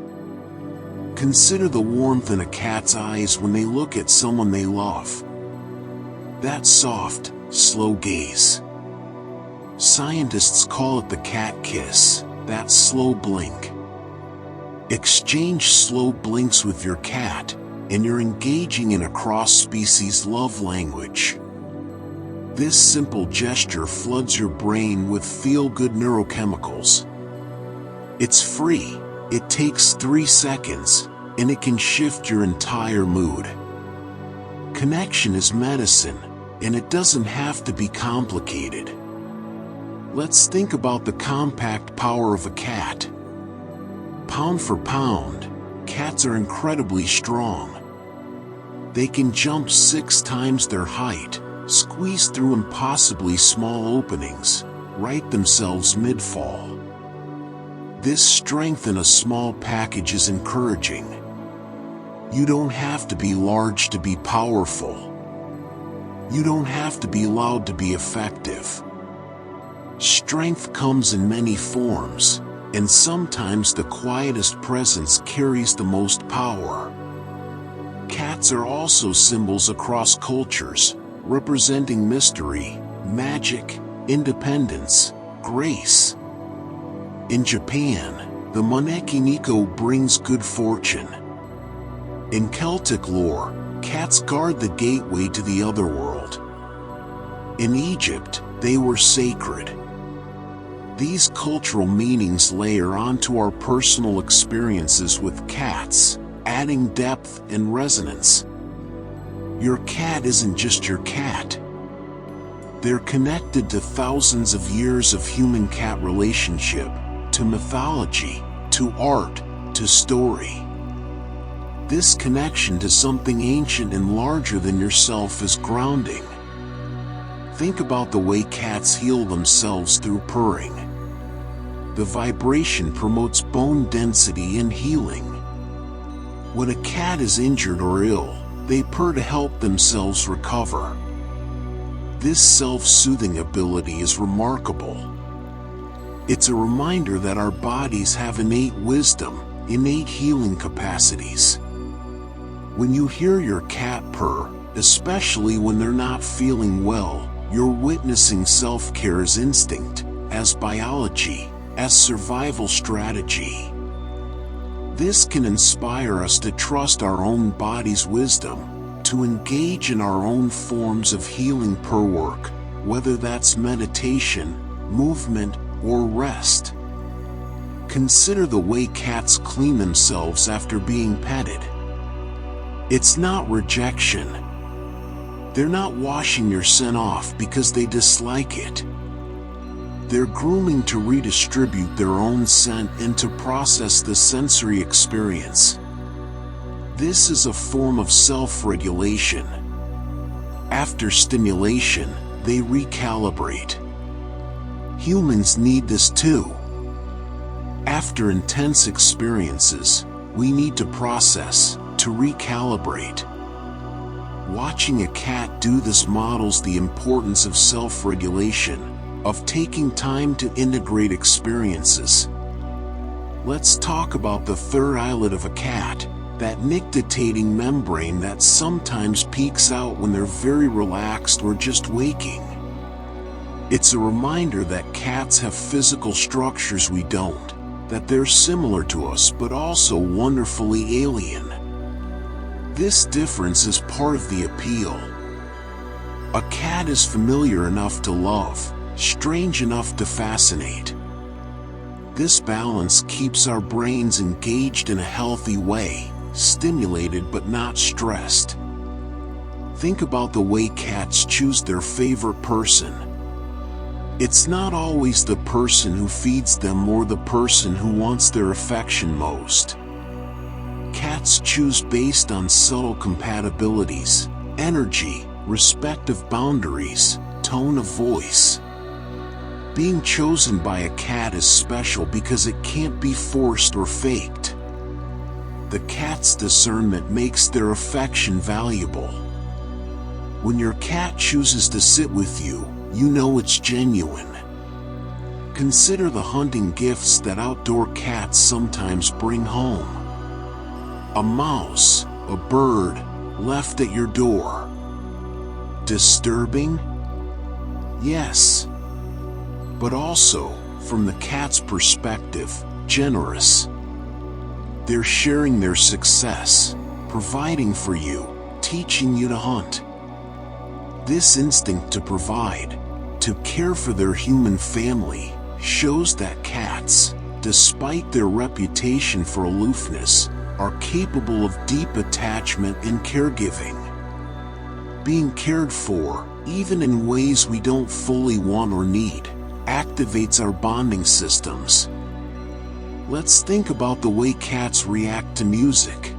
Consider the warmth in a cat's eyes when they look at someone they love. That soft, slow gaze. Scientists call it the cat kiss, that slow blink. Exchange slow blinks with your cat, and you're engaging in a cross-species love language. This simple gesture floods your brain with feel-good neurochemicals. It's free, it takes 3 seconds, and it can shift your entire mood. Connection is medicine, and it doesn't have to be complicated. Let's think about the compact power of a cat. Pound for pound, cats are incredibly strong. They can jump 6 times their height, squeeze through impossibly small openings, right themselves mid-fall. This strength in a small package is encouraging. You don't have to be large to be powerful. You don't have to be loud to be effective. Strength comes in many forms, and sometimes the quietest presence carries the most power. Cats are also symbols across cultures, representing mystery, magic, independence, grace. In Japan, the Moneki Nico brings good fortune. In Celtic lore, cats guard the gateway to the otherworld. In Egypt, they were sacred. These cultural meanings layer onto our personal experiences with cats, adding depth and resonance. Your cat isn't just your cat. They're connected to thousands of years of human-cat relationship, to mythology, to art, to story. This connection to something ancient and larger than yourself is grounding. Think about the way cats heal themselves through purring. The vibration promotes bone density and healing. When a cat is injured or ill, they purr to help themselves recover. This self-soothing ability is remarkable. It's a reminder that our bodies have innate wisdom, innate healing capacities. When you hear your cat purr, especially when they're not feeling well, you're witnessing self-care as instinct, as biology, as survival strategy. This can inspire us to trust our own body's wisdom, to engage in our own forms of healing purr work, whether that's meditation, movement, or rest. Consider the way cats clean themselves after being petted. It's not rejection. They're not washing your scent off because they dislike it. They're grooming to redistribute their own scent and to process the sensory experience. This is a form of self-regulation. After stimulation, they recalibrate. Humans need this too. After intense experiences, we need to process, to recalibrate. Watching a cat do this models the importance of self-regulation, of taking time to integrate experiences. Let's talk about the third eyelid of a cat, that nictitating membrane that sometimes peeks out when they're very relaxed or just waking. It's a reminder that cats have physical structures we don't, that they're similar to us but also wonderfully alien. This difference is part of the appeal. A cat is familiar enough to love, strange enough to fascinate. This balance keeps our brains engaged in a healthy way, stimulated but not stressed. Think about the way cats choose their favorite person. It's not always the person who feeds them or the person who wants their affection most. Cats choose based on subtle compatibilities, energy, respective boundaries, tone of voice. Being chosen by a cat is special because it can't be forced or faked. The cat's discernment makes their affection valuable. When your cat chooses to sit with you, you know it's genuine. Consider the hunting gifts that outdoor cats sometimes bring home. A mouse, a bird, left at your door. Disturbing? Yes. But also, from the cat's perspective, generous. They're sharing their success, providing for you, teaching you to hunt. This instinct to provide, to care for their human family, shows that cats, despite their reputation for aloofness, are capable of deep attachment and caregiving. Being cared for, even in ways we don't fully want or need, activates our bonding systems. Let's think about the way cats react to music.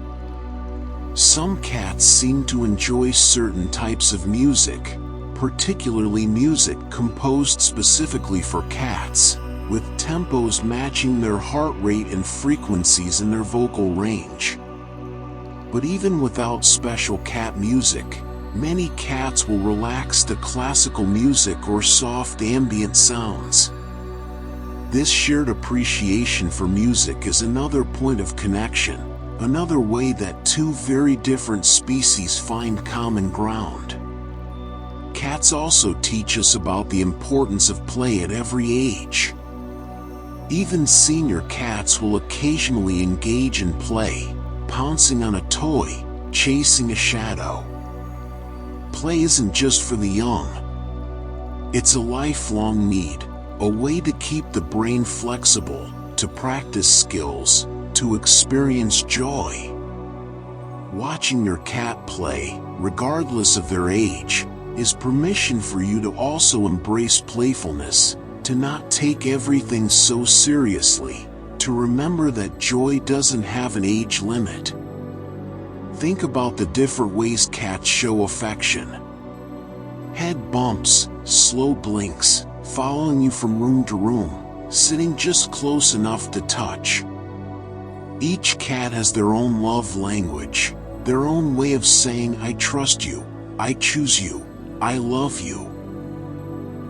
Some cats seem to enjoy certain types of music, particularly music composed specifically for cats, with tempos matching their heart rate and frequencies in their vocal range. But even without special cat music, Many cats will relax to classical music or soft ambient sounds. This shared appreciation for music is another point of connection, another way that two very different species find common ground. Cats also teach us about the importance of play at every age. Even senior cats will occasionally engage in play, pouncing on a toy, chasing a shadow. Play isn't just for the young. It's a lifelong need, a way to keep the brain flexible, to practice skills, to experience joy. Watching your cat play, regardless of their age, is permission for you to also embrace playfulness, to not take everything so seriously, to remember that joy doesn't have an age limit. Think about the different ways cats show affection. Head bumps, slow blinks, following you from room to room, sitting just close enough to touch. Each cat has their own love language, their own way of saying I trust you, I choose you, I love you.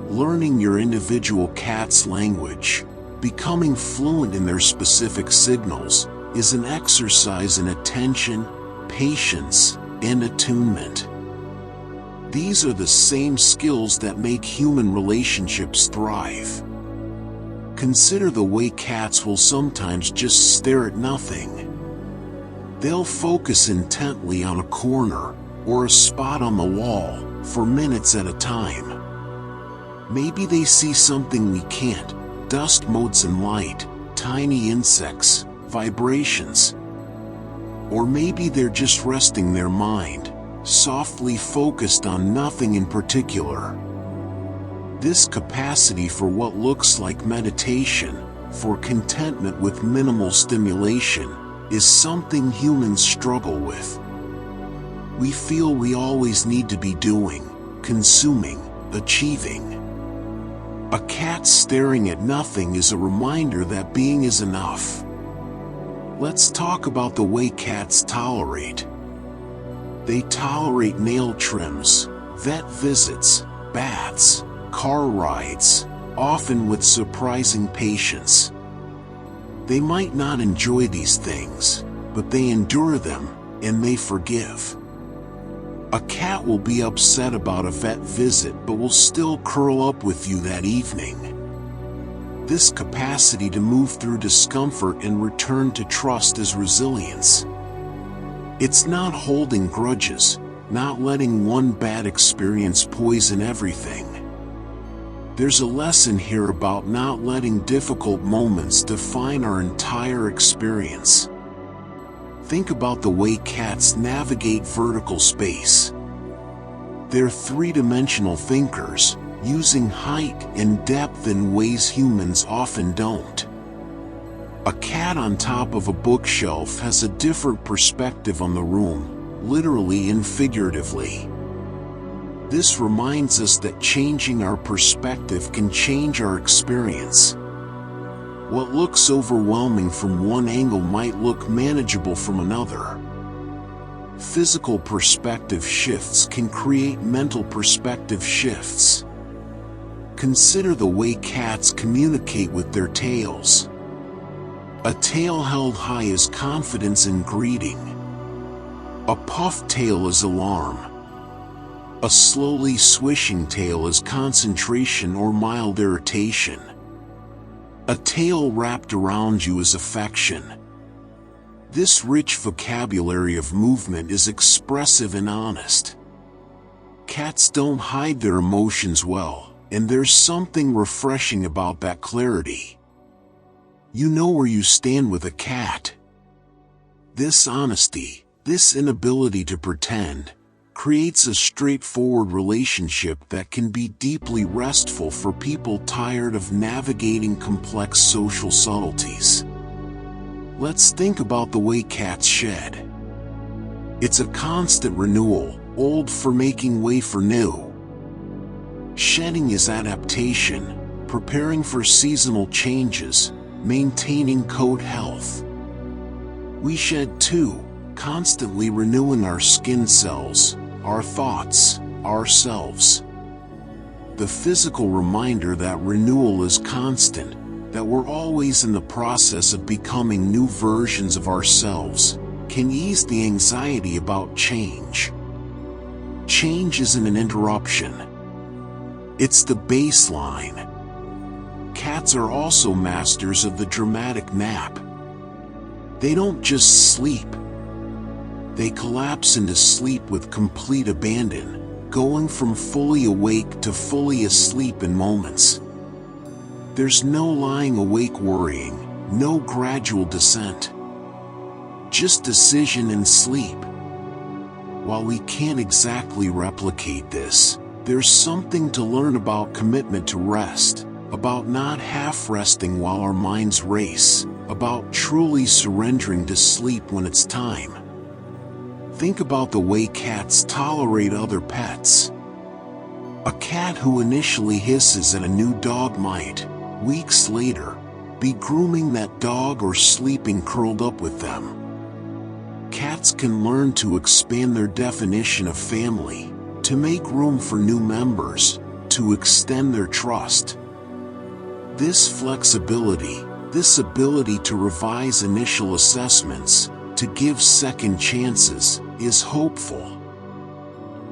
Learning your individual cat's language, becoming fluent in their specific signals, is an exercise in attention, patience, and attunement. These are the same skills that make human relationships thrive. Consider the way cats will sometimes just stare at nothing. They'll focus intently on a corner or a spot on the wall for minutes at a time. Maybe they see something we can't, dust motes and light, tiny insects, vibrations. Or maybe they're just resting their mind, softly focused on nothing in particular. This capacity for what looks like meditation, for contentment with minimal stimulation, is something humans struggle with. We feel we always need to be doing, consuming, achieving. A cat staring at nothing is a reminder that being is enough. Let's talk about the way cats tolerate. They tolerate nail trims, vet visits, baths, car rides, often with surprising patience. They might not enjoy these things, but they endure them, and they forgive. A cat will be upset about a vet visit but will still curl up with you that evening. This capacity to move through discomfort and return to trust is resilience. It's not holding grudges, not letting one bad experience poison everything. There's a lesson here about not letting difficult moments define our entire experience. Think about the way cats navigate vertical space. They're three-dimensional thinkers, using height and depth in ways humans often don't. A cat on top of a bookshelf has a different perspective on the room, literally and figuratively. This reminds us that changing our perspective can change our experience. What looks overwhelming from one angle might look manageable from another. Physical perspective shifts can create mental perspective shifts. Consider the way cats communicate with their tails. A tail held high is confidence and greeting. A puffed tail is alarm. A slowly swishing tail is concentration or mild irritation. A tail wrapped around you is affection. This rich vocabulary of movement is expressive and honest. Cats don't hide their emotions well, and there's something refreshing about that clarity. You know where you stand with a cat. This honesty, this inability to pretend, creates a straightforward relationship that can be deeply restful for people tired of navigating complex social subtleties. Let's think about the way cats shed. It's a constant renewal, old for making way for new. Shedding is adaptation, preparing for seasonal changes, maintaining coat health. We shed too, constantly renewing our skin cells, our thoughts, ourselves. The physical reminder that renewal is constant, that we're always in the process of becoming new versions of ourselves, can ease the anxiety about change. Change isn't an interruption. It's the baseline. Cats are also masters of the dramatic nap. They don't just sleep. They collapse into sleep with complete abandon, going from fully awake to fully asleep in moments. There's no lying awake worrying, no gradual descent. Just decision and sleep. While we can't exactly replicate this, there's something to learn about commitment to rest, about not half-resting while our minds race, about truly surrendering to sleep when it's time. Think about the way cats tolerate other pets. A cat who initially hisses at a new dog might, weeks later, be grooming that dog or sleeping curled up with them. Cats can learn to expand their definition of family, to make room for new members, to extend their trust. This flexibility, this ability to revise initial assessments, to give second chances, is hopeful.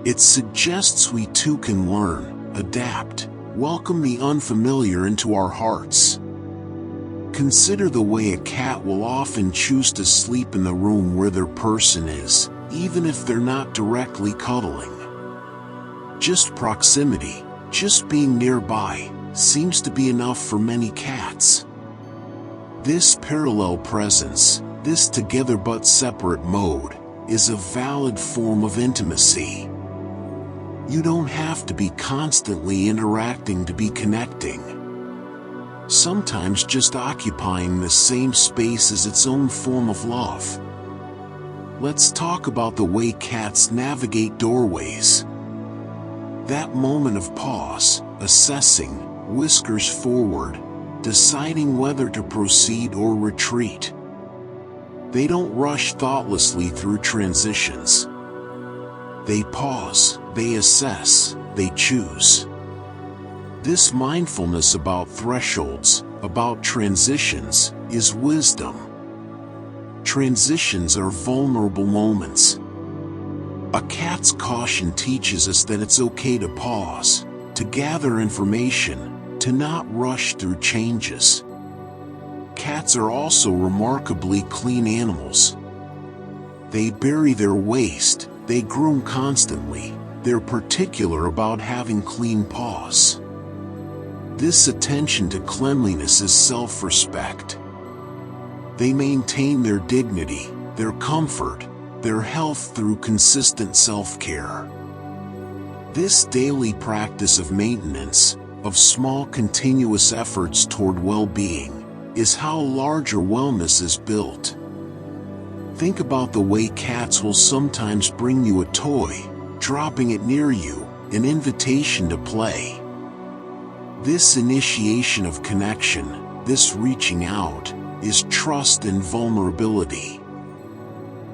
It suggests we too can learn, adapt, welcome the unfamiliar into our hearts. Consider the way a cat will often choose to sleep in the room where their person is, even if they're not directly cuddling. Just proximity, just being nearby, seems to be enough for many cats. This parallel presence, this together but separate mode, is a valid form of intimacy. You don't have to be constantly interacting to be connecting. Sometimes just occupying the same space is its own form of love. Let's talk about the way cats navigate doorways. That moment of pause, assessing, whiskers forward, deciding whether to proceed or retreat. They don't rush thoughtlessly through transitions. They pause, they assess, they choose. This mindfulness about thresholds, about transitions, is wisdom. Transitions are vulnerable moments. A cat's caution teaches us that it's okay to pause, to gather information, to not rush through changes. Cats are also remarkably clean animals. They bury their waste, they groom constantly, they're particular about having clean paws. This attention to cleanliness is self-respect. They maintain their dignity, their comfort, their health through consistent self-care. This daily practice of maintenance, of small continuous efforts toward well-being, is how larger wellness is built. Think about the way cats will sometimes bring you a toy, dropping it near you, an invitation to play. This initiation of connection, this reaching out, is trust and vulnerability.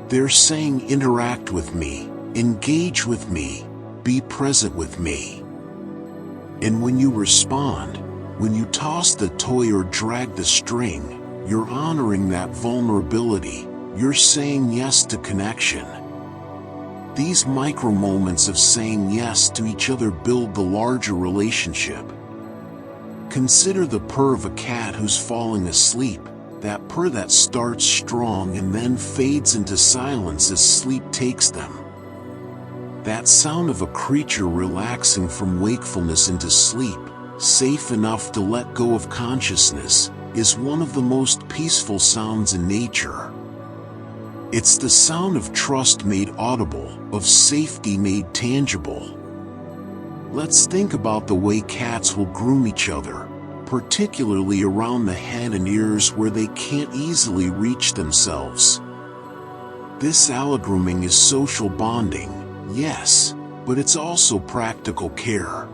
They're saying, interact with me, engage with me, be present with me. And when you respond, when you toss the toy or drag the string, you're honoring that vulnerability, you're saying yes to connection. These micro moments of saying yes to each other build the larger relationship. Consider the purr of a cat who's falling asleep, that purr that starts strong and then fades into silence as sleep takes them. That sound of a creature relaxing from wakefulness into sleep, safe enough to let go of consciousness, is one of the most peaceful sounds in nature. It's the sound of trust made audible, of safety made tangible. Let's think about the way cats will groom each other, particularly around the head and ears where they can't easily reach themselves. This allogrooming is social bonding, yes, but it's also practical care.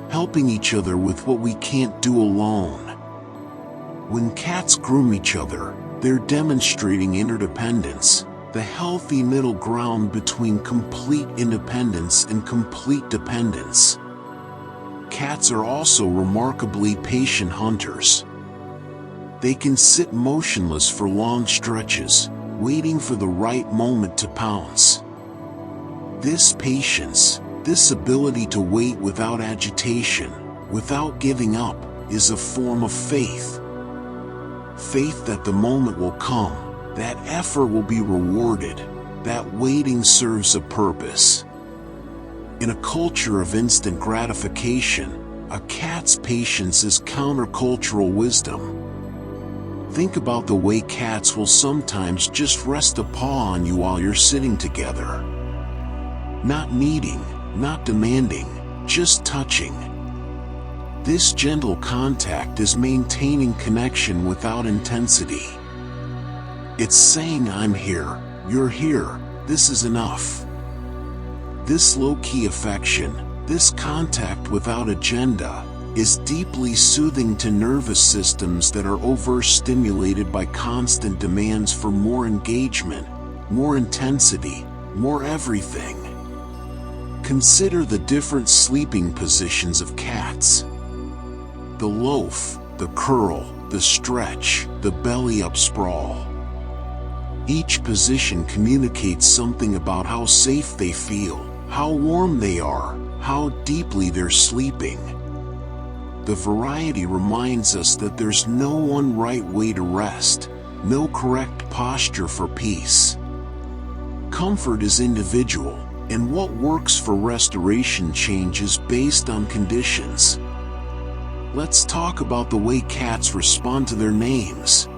Helping each other with what we can't do alone. When cats groom each other, they're demonstrating interdependence. the healthy middle ground between complete independence and complete dependence. Cats are also remarkably patient hunters. They can sit motionless for long stretches, waiting for the right moment to pounce. This patience, this ability to wait without agitation, without giving up, is a form of faith. Faith that the moment will come, that effort will be rewarded, that waiting serves a purpose. In a culture of instant gratification, a cat's patience is countercultural wisdom. Think about the way cats will sometimes just rest a paw on you while you're sitting together. Not needing, not demanding, just touching. This gentle contact is maintaining connection without intensity. It's saying, I'm here, you're here, this is enough. This low-key affection, this contact without agenda, is deeply soothing to nervous systems that are overstimulated by constant demands for more engagement, more intensity, more everything. Consider the different sleeping positions of cats. The loaf, the curl, the stretch, the belly-up sprawl. Each position communicates something about how safe they feel, how warm they are, how deeply they're sleeping. The variety reminds us that there's no one right way to rest, no correct posture for peace. Comfort is individual, and what works for restoration changes based on conditions. Let's talk about the way cats respond to their names.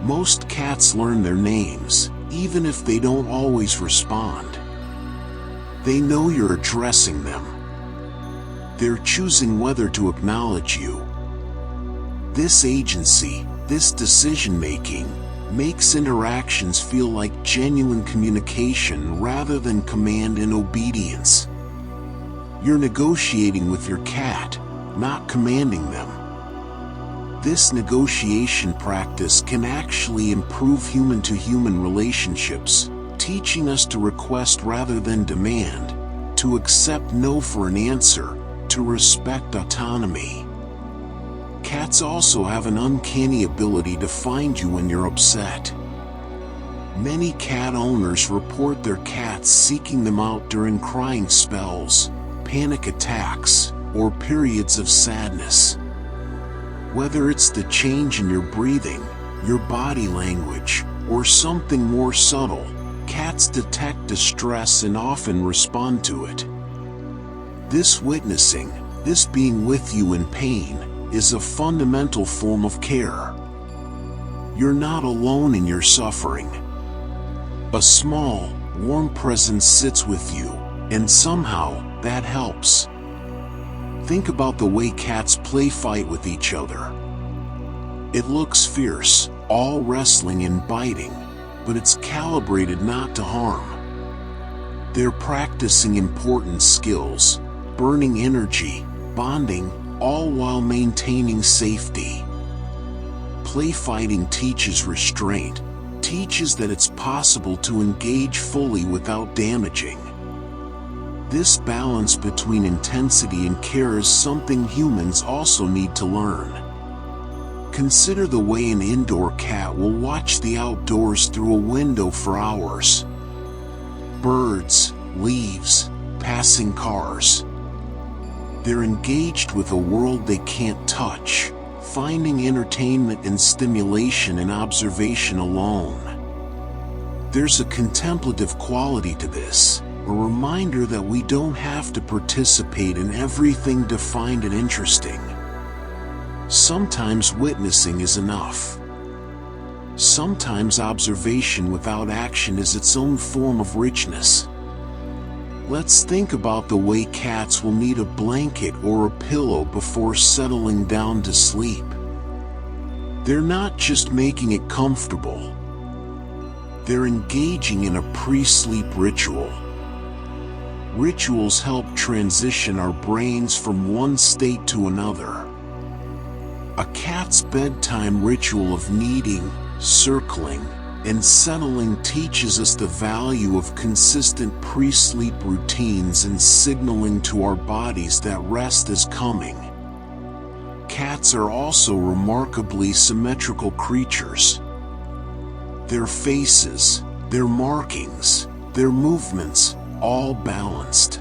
Most cats learn their names, even if they don't always respond. They know you're addressing them. They're choosing whether to acknowledge you. This agency, this decision-making, makes interactions feel like genuine communication rather than command and obedience. You're negotiating with your cat, not commanding them. This negotiation practice can actually improve human-to-human relationships, teaching us to request rather than demand, to accept no for an answer, to respect autonomy. Cats also have an uncanny ability to find you when you're upset. Many cat owners report their cats seeking them out during crying spells, panic attacks, or periods of sadness. Whether it's the change in your breathing, your body language, or something more subtle, cats detect distress and often respond to it. This witnessing, this being with you in pain, is a fundamental form of care. You're not alone in your suffering. A small, warm presence sits with you, and somehow, that helps. Think about the way cats play fight with each other. It looks fierce, all wrestling and biting, but it's calibrated not to harm. They're practicing important skills, burning energy, bonding, all while maintaining safety. Play fighting teaches restraint, teaches that it's possible to engage fully without damaging. This balance between intensity and care is something humans also need to learn. Consider the way an indoor cat will watch the outdoors through a window for hours. Birds, leaves, passing cars. They're engaged with a world they can't touch, finding entertainment and stimulation in observation alone. There's a contemplative quality to this, a reminder that we don't have to participate in everything defined and interesting. Sometimes witnessing is enough. Sometimes observation without action is its own form of richness. Let's think about the way cats will need a blanket or a pillow before settling down to sleep. They're not just making it comfortable. They're engaging in a pre-sleep ritual. Rituals help transition our brains from one state to another. A cat's bedtime ritual of kneading, circling, And settling teaches us the value of consistent pre-sleep routines and signaling to our bodies that rest is coming. Cats are also remarkably symmetrical creatures. Their faces, their markings, their movements, all balanced.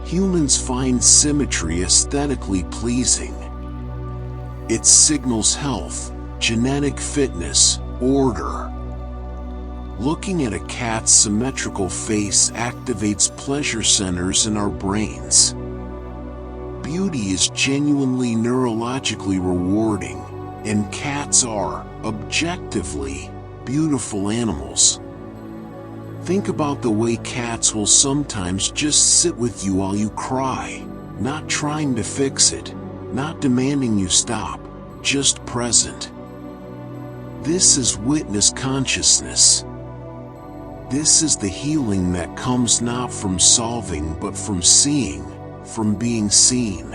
Humans find symmetry aesthetically pleasing. It signals health, genetic fitness, order. Looking at a cat's symmetrical face activates pleasure centers in our brains. Beauty is genuinely neurologically rewarding, and cats are, objectively, beautiful animals. Think about the way cats will sometimes just sit with you while you cry, not trying to fix it, not demanding you stop, just present. This is witness consciousness. This is the healing that comes not from solving but from seeing, from being seen.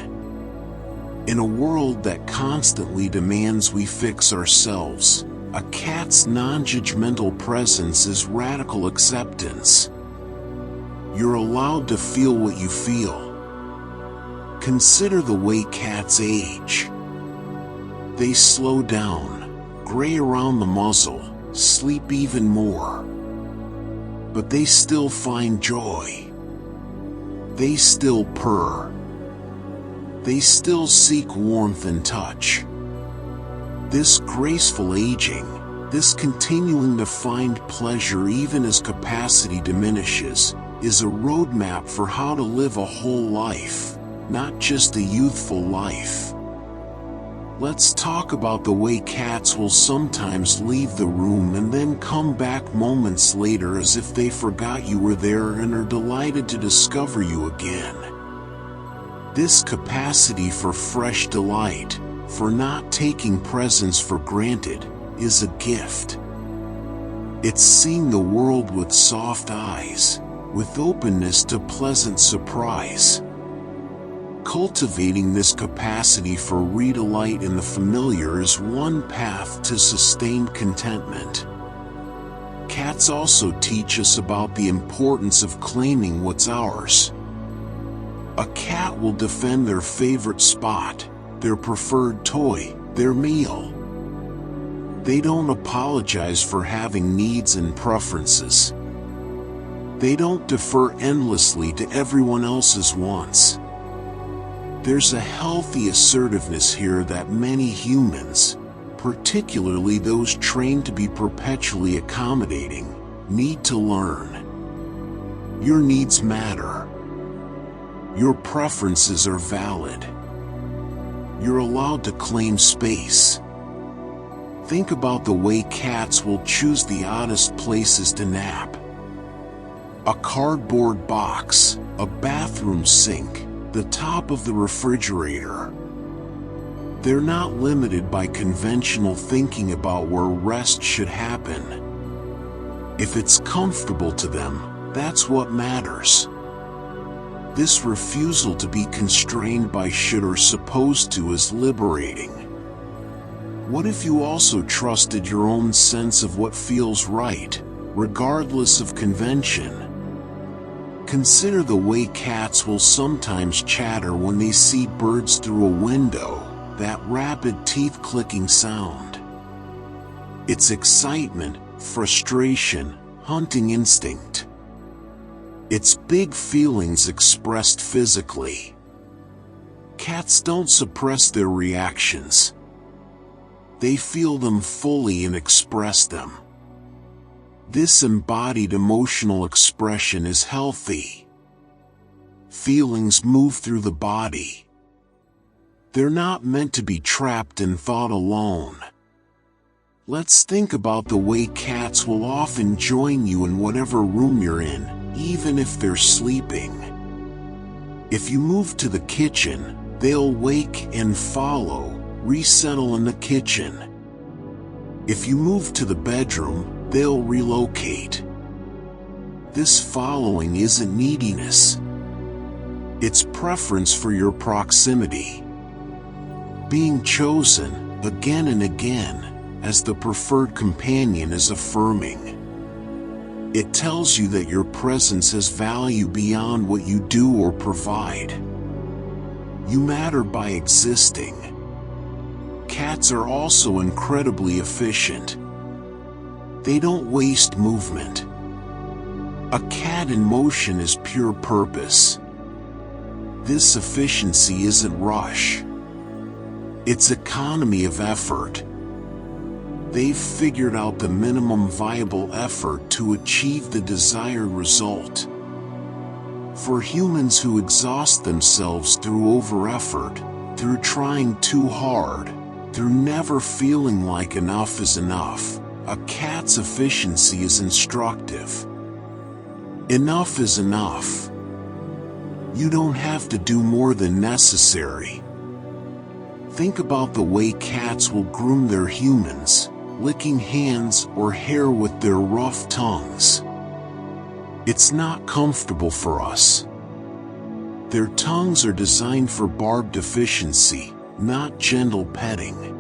In a world that constantly demands we fix ourselves, a cat's non-judgmental presence is radical acceptance. You're allowed to feel what you feel. Consider the way cats age. They slow down, gray around the muzzle, sleep even more. But they still find joy. They still purr. They still seek warmth and touch. This graceful aging, this continuing to find pleasure even as capacity diminishes, is a roadmap for how to live a whole life, not just a youthful life. Let's talk about the way cats will sometimes leave the room and then come back moments later as if they forgot you were there and are delighted to discover you again. This capacity for fresh delight, for not taking presence for granted, is a gift. It's seeing the world with soft eyes, with openness to pleasant surprise. Cultivating this capacity for redelight in the familiar is one path to sustained contentment. Cats also teach us about the importance of claiming what's ours. A cat will defend their favorite spot, their preferred toy, their meal. They don't apologize for having needs and preferences. They don't defer endlessly to everyone else's wants. There's a healthy assertiveness here that many humans, particularly those trained to be perpetually accommodating, need to learn. Your needs matter. Your preferences are valid. You're allowed to claim space. Think about the way cats will choose the oddest places to nap. A cardboard box, a bathroom sink, the top of the refrigerator. They're not limited by conventional thinking about where rest should happen. If it's comfortable to them, that's what matters. This refusal to be constrained by should or supposed to is liberating. What if you also trusted your own sense of what feels right, regardless of convention? Consider the way cats will sometimes chatter when they see birds through a window, that rapid teeth-clicking sound. It's excitement, frustration, hunting instinct. It's big feelings expressed physically. Cats don't suppress their reactions. They feel them fully and express them. This embodied emotional expression is healthy. Feelings move through the body. They're not meant to be trapped in thought alone. Let's think about the way cats will often join you in whatever room you're in, even if they're sleeping. If you move to the kitchen, they'll wake and follow, resettle in the kitchen. If you move to the bedroom, they'll relocate. This following isn't neediness. It's preference for your proximity. Being chosen, again and again, as the preferred companion is affirming. It tells you that your presence has value beyond what you do or provide. You matter by existing. Cats are also incredibly efficient. They don't waste movement. A cat in motion is pure purpose. This efficiency isn't rush. It's economy of effort. They've figured out the minimum viable effort to achieve the desired result. For humans who exhaust themselves through over-effort, through trying too hard, through never feeling like enough is enough, a cat's efficiency is instructive. Enough is enough. You don't have to do more than necessary. Think about the way cats will groom their humans, licking hands or hair with their rough tongues. It's not comfortable for us. Their tongues are designed for barbed efficiency, not gentle petting.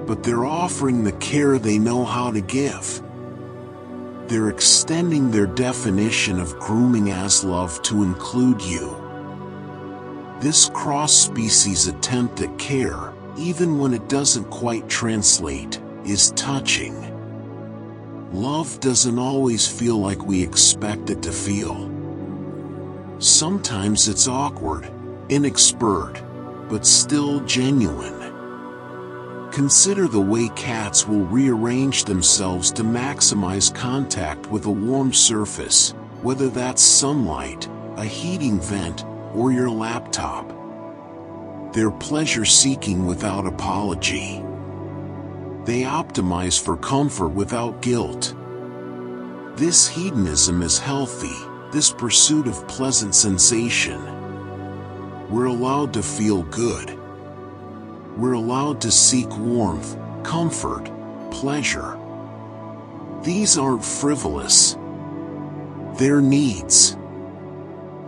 But they're offering the care they know how to give. They're extending their definition of grooming as love to include you. This cross-species attempt at care, even when it doesn't quite translate, is touching. Love doesn't always feel like we expect it to feel. Sometimes it's awkward, inexpert, but still genuine. Consider the way cats will rearrange themselves to maximize contact with a warm surface, whether that's sunlight, a heating vent, or your laptop. They're pleasure-seeking without apology. They optimize for comfort without guilt. This hedonism is healthy, this pursuit of pleasant sensation. We're allowed to feel good. We're allowed to seek warmth, comfort, pleasure. These aren't frivolous. They're needs.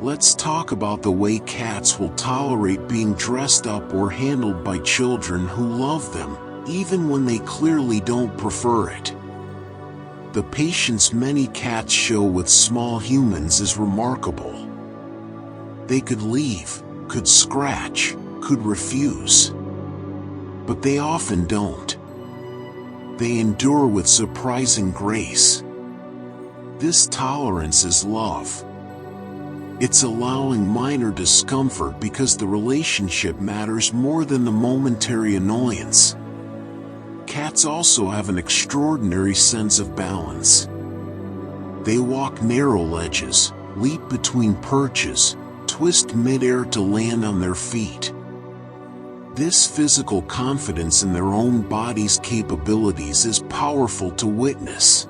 Let's talk about the way cats will tolerate being dressed up or handled by children who love them, even when they clearly don't prefer it. The patience many cats show with small humans is remarkable. They could leave, could scratch, could refuse. But they often don't. They endure with surprising grace. This tolerance is love. It's allowing minor discomfort because the relationship matters more than the momentary annoyance. Cats also have an extraordinary sense of balance. They walk narrow ledges, leap between perches, twist midair to land on their feet. This physical confidence in their own body's capabilities is powerful to witness.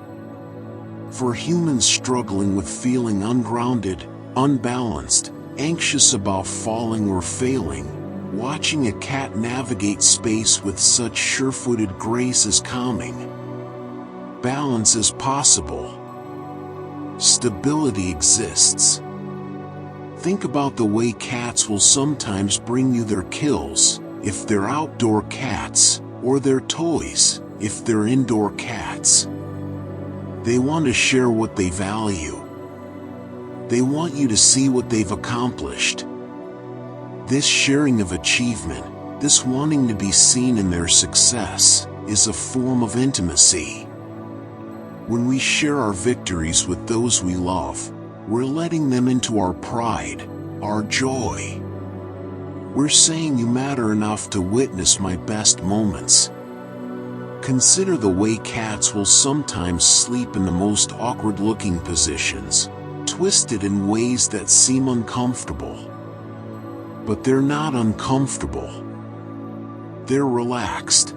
For humans struggling with feeling ungrounded, unbalanced, anxious about falling or failing, watching a cat navigate space with such sure-footed grace is calming. Balance is possible. Stability exists. Think about the way cats will sometimes bring you their kills, if they're outdoor cats, or their toys, if they're indoor cats. They want to share what they value. They want you to see what they've accomplished. This sharing of achievement, this wanting to be seen in their success, is a form of intimacy. When we share our victories with those we love, we're letting them into our pride, our joy. We're saying you matter enough to witness my best moments. Consider the way cats will sometimes sleep in the most awkward-looking positions, twisted in ways that seem uncomfortable. But they're not uncomfortable. They're relaxed.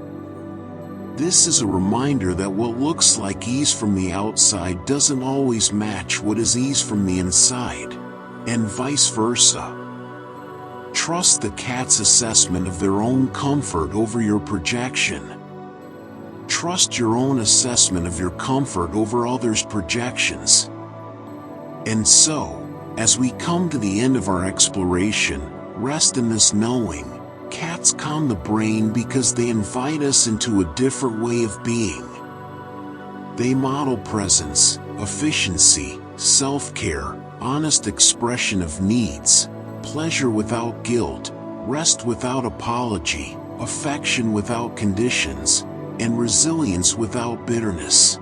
This is a reminder that what looks like ease from the outside doesn't always match what is ease from the inside, and vice versa. Trust the cat's assessment of their own comfort over your projection. Trust your own assessment of your comfort over others' projections. And so, as we come to the end of our exploration, rest in this knowing, Cats calm the brain because they invite us into a different way of being. They model presence, efficiency, self-care, honest expression of needs, pleasure without guilt, rest without apology, affection without conditions, and resilience without bitterness.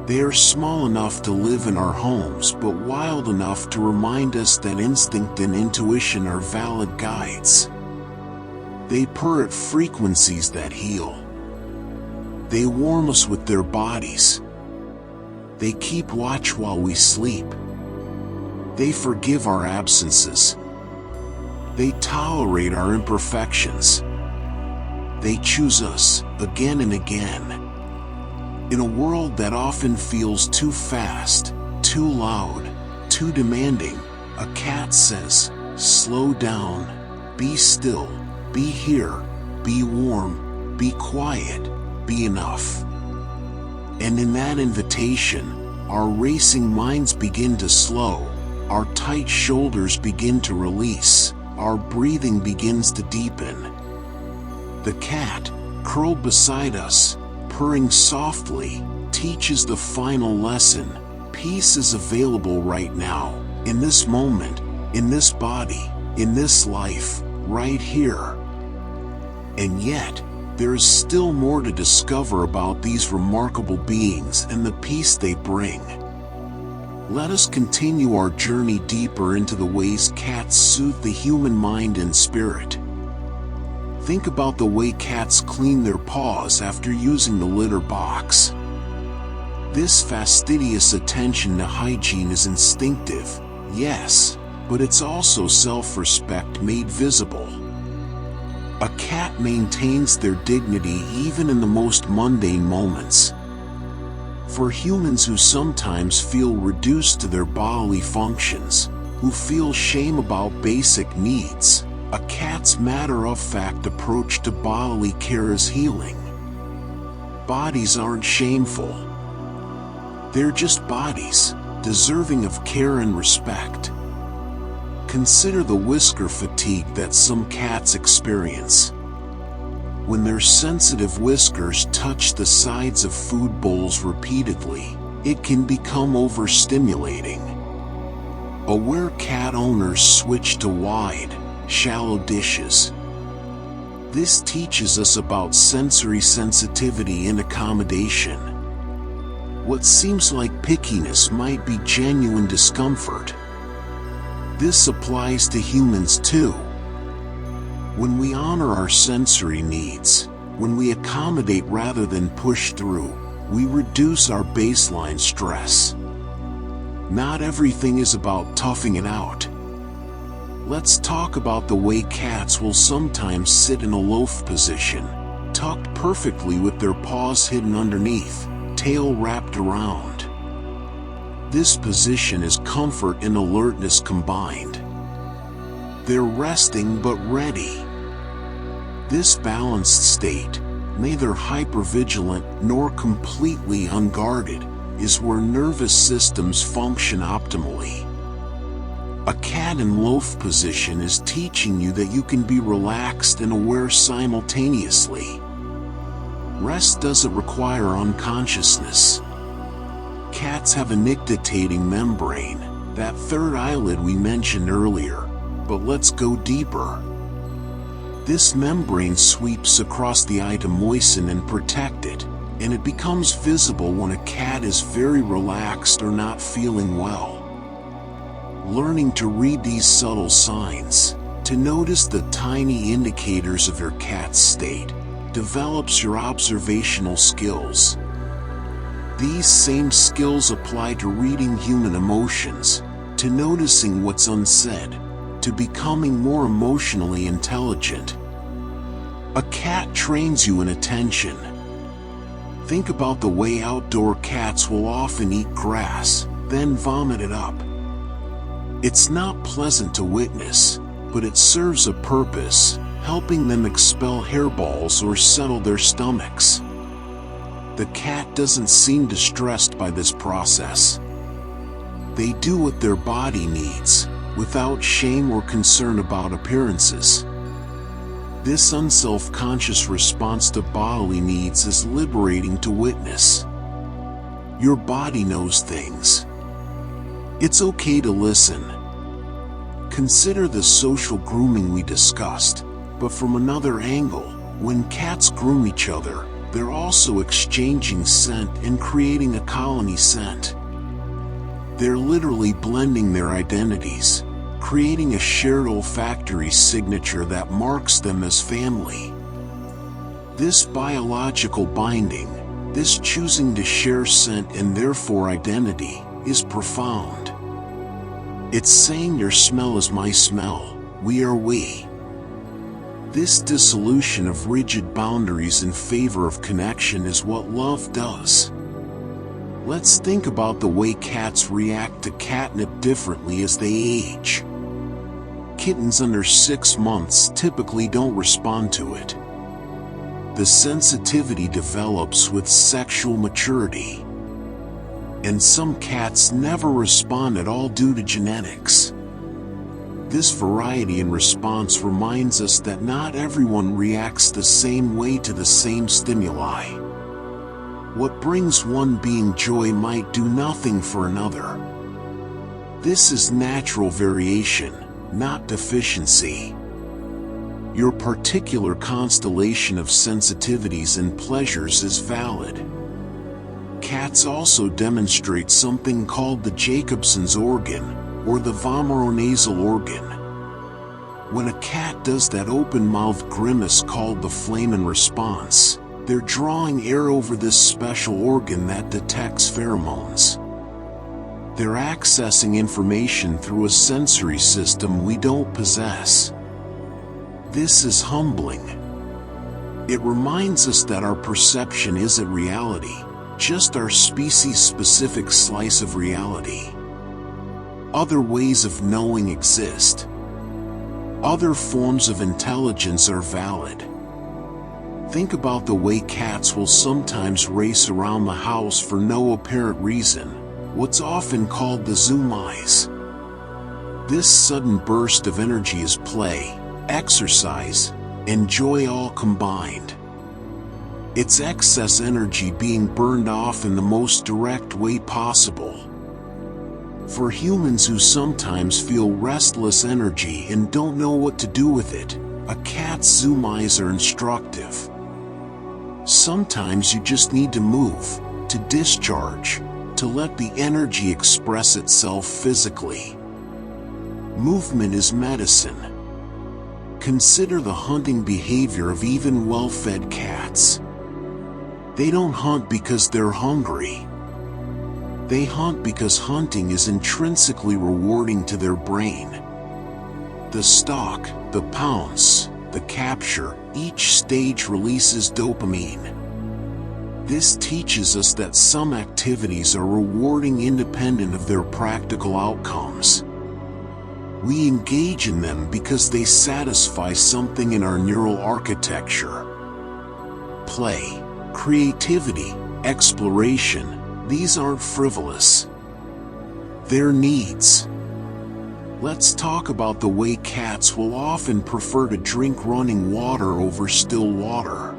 They are small enough to live in our homes but wild enough to remind us that instinct and intuition are valid guides. They purr at frequencies that heal. They warm us with their bodies. They keep watch while we sleep. They forgive our absences. They tolerate our imperfections. They choose us again and again. In a world that often feels too fast, too loud, too demanding, a cat says, slow down, be still, be here, be warm, be quiet, be enough. And in that invitation, our racing minds begin to slow, our tight shoulders begin to release, our breathing begins to deepen. The cat, curled beside us, purring softly, teaches the final lesson. Peace is available right now, in this moment, in this body, in this life, right here. And yet, there is still more to discover about these remarkable beings and the peace they bring. Let us continue our journey deeper into the ways cats soothe the human mind and spirit. Think about the way cats clean their paws after using the litter box. This fastidious attention to hygiene is instinctive, yes, but it's also self-respect made visible. A cat maintains their dignity even in the most mundane moments. For humans who sometimes feel reduced to their bodily functions, who feel shame about basic needs, a cat's matter-of-fact approach to bodily care is healing. Bodies aren't shameful. They're just bodies, deserving of care and respect. Consider the whisker fatigue that some cats experience. When their sensitive whiskers touch the sides of food bowls repeatedly, it can become overstimulating. Aware cat owners switch to wide, shallow dishes. This teaches us about sensory sensitivity and accommodation. What seems like pickiness might be genuine discomfort. This applies to humans too. When we honor our sensory needs, when we accommodate rather than push through, we reduce our baseline stress. Not everything is about toughing it out. Let's talk about the way cats will sometimes sit in a loaf position, tucked perfectly with their paws hidden underneath, tail wrapped around. This position is comfort and alertness combined. They're resting but ready. This balanced state, neither hypervigilant nor completely unguarded, is where nervous systems function optimally. A cat in loaf position is teaching you that you can be relaxed and aware simultaneously. Rest doesn't require unconsciousness. Cats have a nictitating membrane, that third eyelid we mentioned earlier, but let's go deeper. This membrane sweeps across the eye to moisten and protect it, and it becomes visible when a cat is very relaxed or not feeling well. Learning to read these subtle signs, to notice the tiny indicators of your cat's state, develops your observational skills. These same skills apply to reading human emotions, to noticing what's unsaid, to becoming more emotionally intelligent. A cat trains you in attention. Think about the way outdoor cats will often eat grass, then vomit it up. It's not pleasant to witness, but it serves a purpose, helping them expel hairballs or settle their stomachs. The cat doesn't seem distressed by this process. They do what their body needs, without shame or concern about appearances. This unself-conscious response to bodily needs is liberating to witness. Your body knows things. It's okay to listen. Consider the social grooming we discussed, but from another angle. When cats groom each other, they're also exchanging scent and creating a colony scent. They're literally blending their identities, creating a shared olfactory signature that marks them as family. This biological binding, this choosing to share scent and therefore identity, is profound. It's saying your smell is my smell, we are we. This dissolution of rigid boundaries in favor of connection is what love does. Let's think about the way cats react to catnip differently as they age. Kittens under 6 months typically don't respond to it. The sensitivity develops with sexual maturity. And some cats never respond at all due to genetics. This variety in response reminds us that not everyone reacts the same way to the same stimuli. What brings one being joy might do nothing for another. This is natural variation, not deficiency. Your particular constellation of sensitivities and pleasures is valid. Cats also demonstrate something called the Jacobson's organ, or the vomeronasal organ. When a cat does that open-mouthed grimace called the flamen response, they're drawing air over this special organ that detects pheromones. They're accessing information through a sensory system we don't possess. This is humbling. It reminds us that our perception isn't reality, just our species-specific slice of reality. Other ways of knowing exist. Other forms of intelligence are valid. Think about the way cats will sometimes race around the house for no apparent reason, what's often called the zoom eyes. This sudden burst of energy is play, exercise, and joy all combined. It's excess energy being burned off in the most direct way possible. For humans who sometimes feel restless energy and don't know what to do with it, a cat's zoom eyes are instructive. Sometimes you just need to move, to discharge, to let the energy express itself physically. Movement is medicine. Consider the hunting behavior of even well-fed cats. They don't hunt because they're hungry. They hunt because hunting is intrinsically rewarding to their brain. The stalk, the pounce, the capture, each stage releases dopamine. This teaches us that some activities are rewarding independent of their practical outcomes. We engage in them because they satisfy something in our neural architecture. Play, creativity, exploration, these aren't frivolous. They're needs. Let's talk about the way cats will often prefer to drink running water over still water.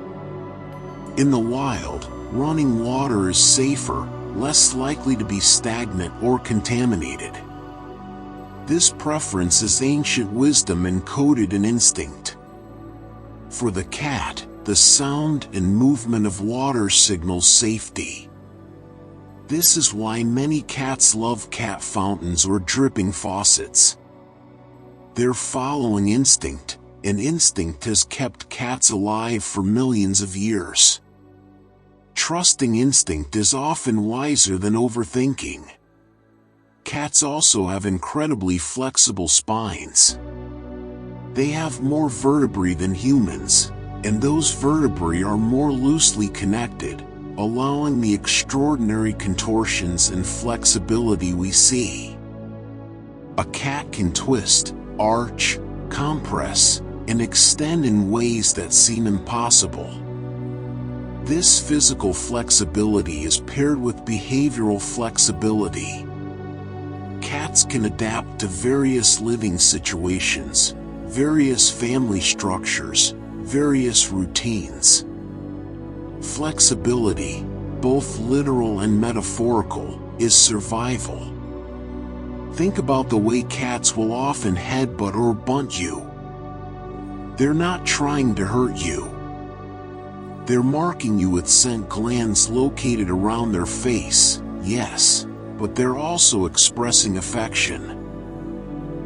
In the wild, running water is safer, less likely to be stagnant or contaminated. This preference is ancient wisdom encoded in instinct. For the cat, the sound and movement of water signals safety. This is why many cats love cat fountains or dripping faucets. They're following instinct, and instinct has kept cats alive for millions of years. Trusting instinct is often wiser than overthinking. Cats also have incredibly flexible spines. They have more vertebrae than humans, and those vertebrae are more loosely connected, allowing the extraordinary contortions and flexibility we see. A cat can twist, arch, compress, and extend in ways that seem impossible. This physical flexibility is paired with behavioral flexibility. Cats can adapt to various living situations, various family structures, various routines. Flexibility, both literal and metaphorical, is survival. Think about the way cats will often headbutt or bunt you. They're not trying to hurt you. They're marking you with scent glands located around their face, yes, but they're also expressing affection.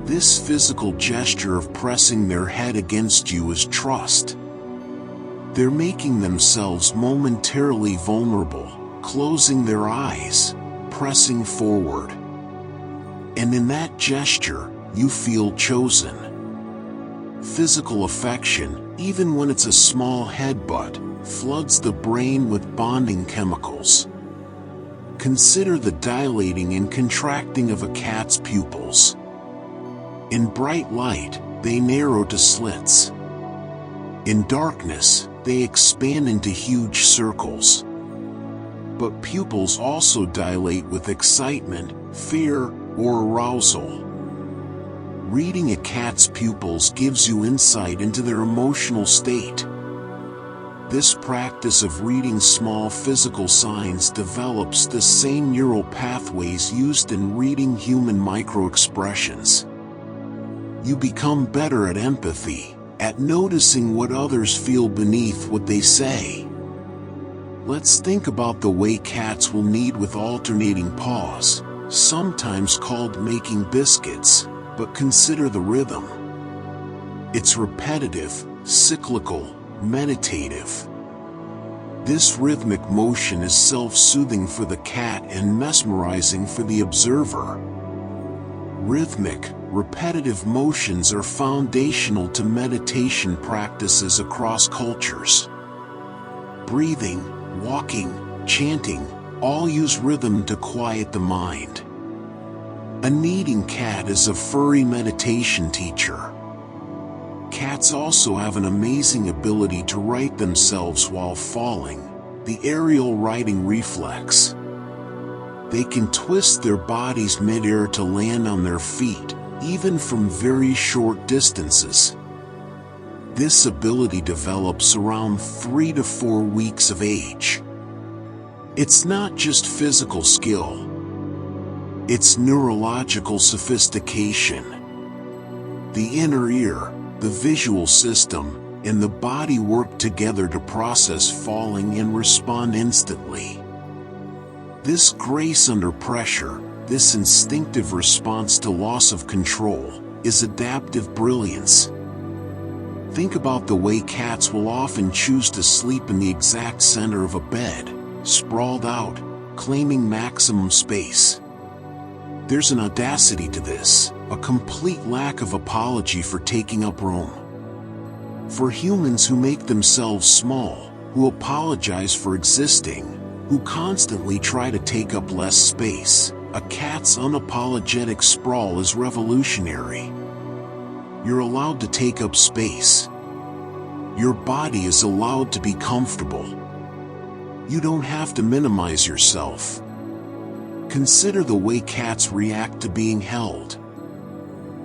This physical gesture of pressing their head against you is trust. They're making themselves momentarily vulnerable, closing their eyes, pressing forward. And in that gesture, you feel chosen. Physical affection, even when it's a small headbutt, floods the brain with bonding chemicals. Consider the dilating and contracting of a cat's pupils. In bright light, they narrow to slits. In darkness, they expand into huge circles. But pupils also dilate with excitement, fear, or arousal. Reading a cat's pupils gives you insight into their emotional state. This practice of reading small physical signs develops the same neural pathways used in reading human microexpressions. You become better at empathy, at noticing what others feel beneath what they say. Let's think about the way cats will knead with alternating paws, sometimes called making biscuits, but consider the rhythm. It's repetitive, cyclical, meditative. This rhythmic motion is self-soothing for the cat and mesmerizing for the observer. Rhythmic, repetitive motions are foundational to meditation practices across cultures. Breathing, walking, chanting, all use rhythm to quiet the mind. A kneading cat is a furry meditation teacher. Cats also have an amazing ability to right themselves while falling, the aerial righting reflex. They can twist their bodies mid-air to land on their feet, even from very short distances. This ability develops around 3 to 4 weeks of age. It's not just physical skill. It's neurological sophistication. The inner ear, the visual system, and the body work together to process falling and respond instantly. This grace under pressure, this instinctive response to loss of control, is adaptive brilliance. Think about the way cats will often choose to sleep in the exact center of a bed, sprawled out, claiming maximum space. There's an audacity to this, a complete lack of apology for taking up room. For humans who make themselves small, who apologize for existing, who constantly try to take up less space, a cat's unapologetic sprawl is revolutionary. You're allowed to take up space. Your body is allowed to be comfortable. You don't have to minimize yourself. Consider the way cats react to being held.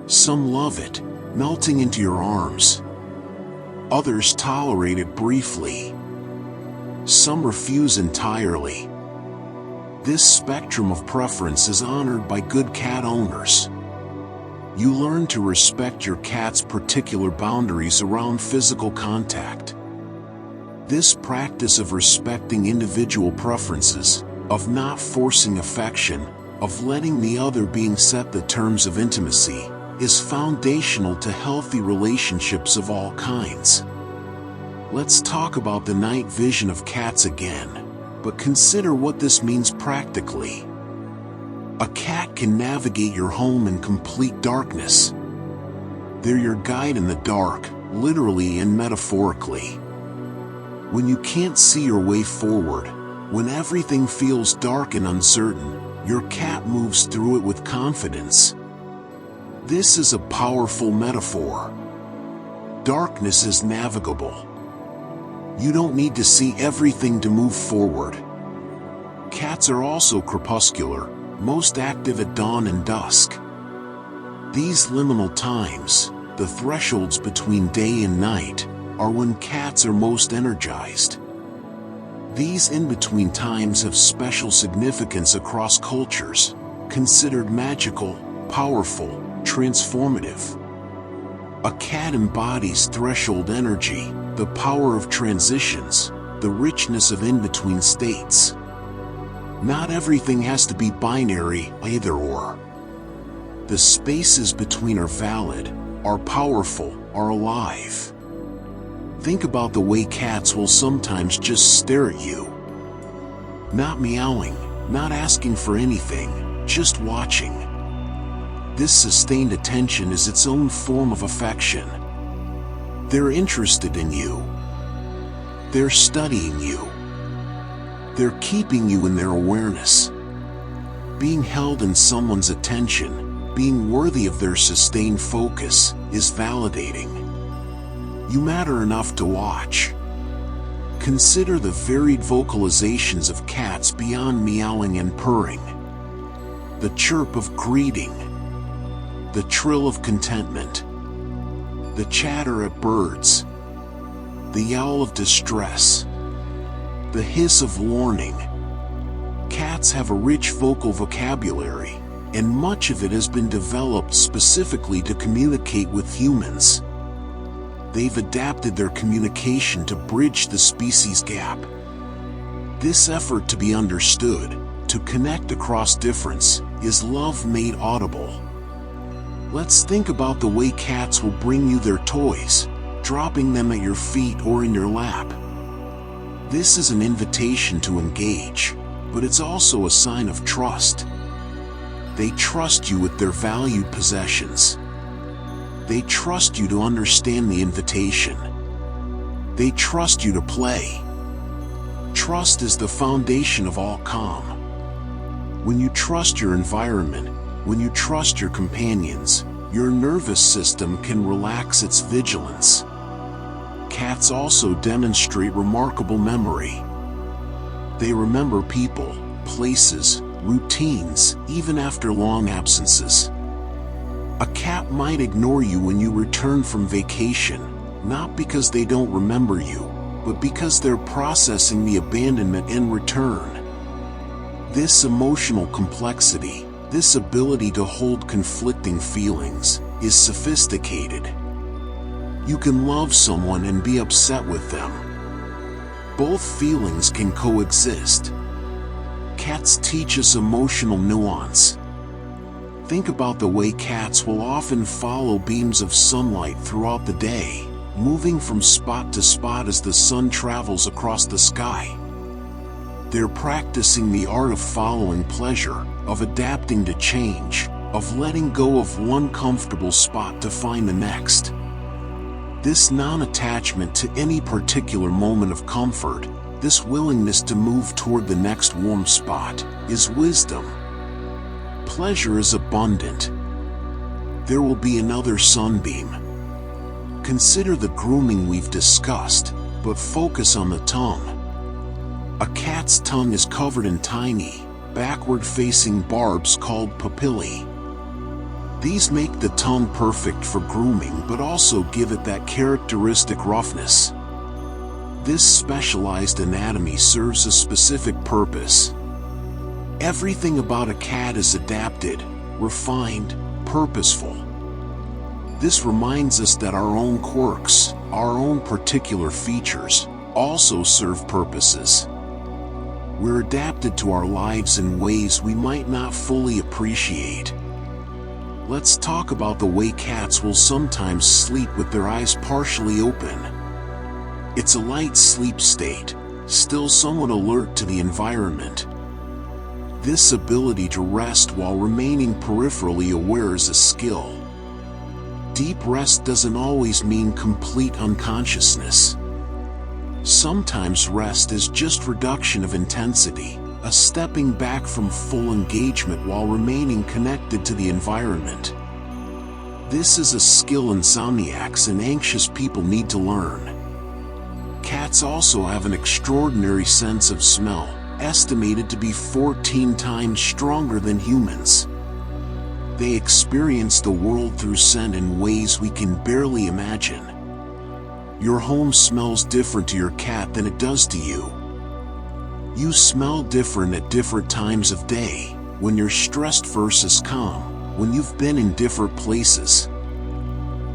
Some love it, melting into your arms. Others tolerate it briefly. Some refuse entirely. This spectrum of preference is honored by good cat owners. You learn to respect your cat's particular boundaries around physical contact. This practice of respecting individual preferences, of not forcing affection, of letting the other being set the terms of intimacy, is foundational to healthy relationships of all kinds. Let's talk about the night vision of cats again, but consider what this means practically. A cat can navigate your home in complete darkness. They're your guide in the dark, literally and metaphorically. When you can't see your way forward, when everything feels dark and uncertain, your cat moves through it with confidence. This is a powerful metaphor. Darkness is navigable. You don't need to see everything to move forward. Cats are also crepuscular, most active at dawn and dusk. These liminal times, the thresholds between day and night, are when cats are most energized. These in-between times have special significance across cultures, considered magical, powerful, transformative. A cat embodies threshold energy, the power of transitions, the richness of in-between states. Not everything has to be binary, either or. The spaces between are valid, are powerful, are alive. Think about the way cats will sometimes just stare at you. Not meowing, not asking for anything, just watching. This sustained attention is its own form of affection. They're interested in you. They're studying you. They're keeping you in their awareness. Being held in someone's attention, being worthy of their sustained focus, is validating. You matter enough to watch. Consider the varied vocalizations of cats beyond meowing and purring. The chirp of greeting, the trill of contentment, the chatter at birds, the yowl of distress, the hiss of warning. Cats have a rich vocal vocabulary, and much of it has been developed specifically to communicate with humans. They've adapted their communication to bridge the species gap. This effort to be understood, to connect across difference, is love made audible. Let's think about the way cats will bring you their toys, dropping them at your feet or in your lap. This is an invitation to engage, but it's also a sign of trust. They trust you with their valued possessions. They trust you to understand the invitation. They trust you to play. Trust is the foundation of all calm. When you trust your environment, when you trust your companions, your nervous system can relax its vigilance. Cats also demonstrate remarkable memory. They remember people, places, routines, even after long absences. A cat might ignore you when you return from vacation, not because they don't remember you, but because they're processing the abandonment and return. This emotional complexity, this ability to hold conflicting feelings, is sophisticated. You can love someone and be upset with them. Both feelings can coexist. Cats teach us emotional nuance. Think about the way cats will often follow beams of sunlight throughout the day, moving from spot to spot as the sun travels across the sky. They're practicing the art of following pleasure, of adapting to change, of letting go of one comfortable spot to find the next. This non-attachment to any particular moment of comfort, this willingness to move toward the next warm spot, is wisdom. Pleasure is abundant. There will be another sunbeam. Consider the grooming we've discussed, but focus on the tongue. A cat's tongue is covered in tiny, backward-facing barbs called papillae. These make the tongue perfect for grooming but also give it that characteristic roughness. This specialized anatomy serves a specific purpose. Everything about a cat is adapted, refined, purposeful. This reminds us that our own quirks, our own particular features, also serve purposes. We're adapted to our lives in ways we might not fully appreciate. Let's talk about the way cats will sometimes sleep with their eyes partially open. It's a light sleep state, still somewhat alert to the environment. This ability to rest while remaining peripherally aware is a skill. Deep rest doesn't always mean complete unconsciousness. Sometimes rest is just reduction of intensity, a stepping back from full engagement while remaining connected to the environment. This is a skill insomniacs and anxious people need to learn. Cats also have an extraordinary sense of smell, estimated to be 14 times stronger than humans. They experience the world through scent in ways we can barely imagine. Your home smells different to your cat than it does to you. You smell different at different times of day, when you're stressed versus calm, when you've been in different places.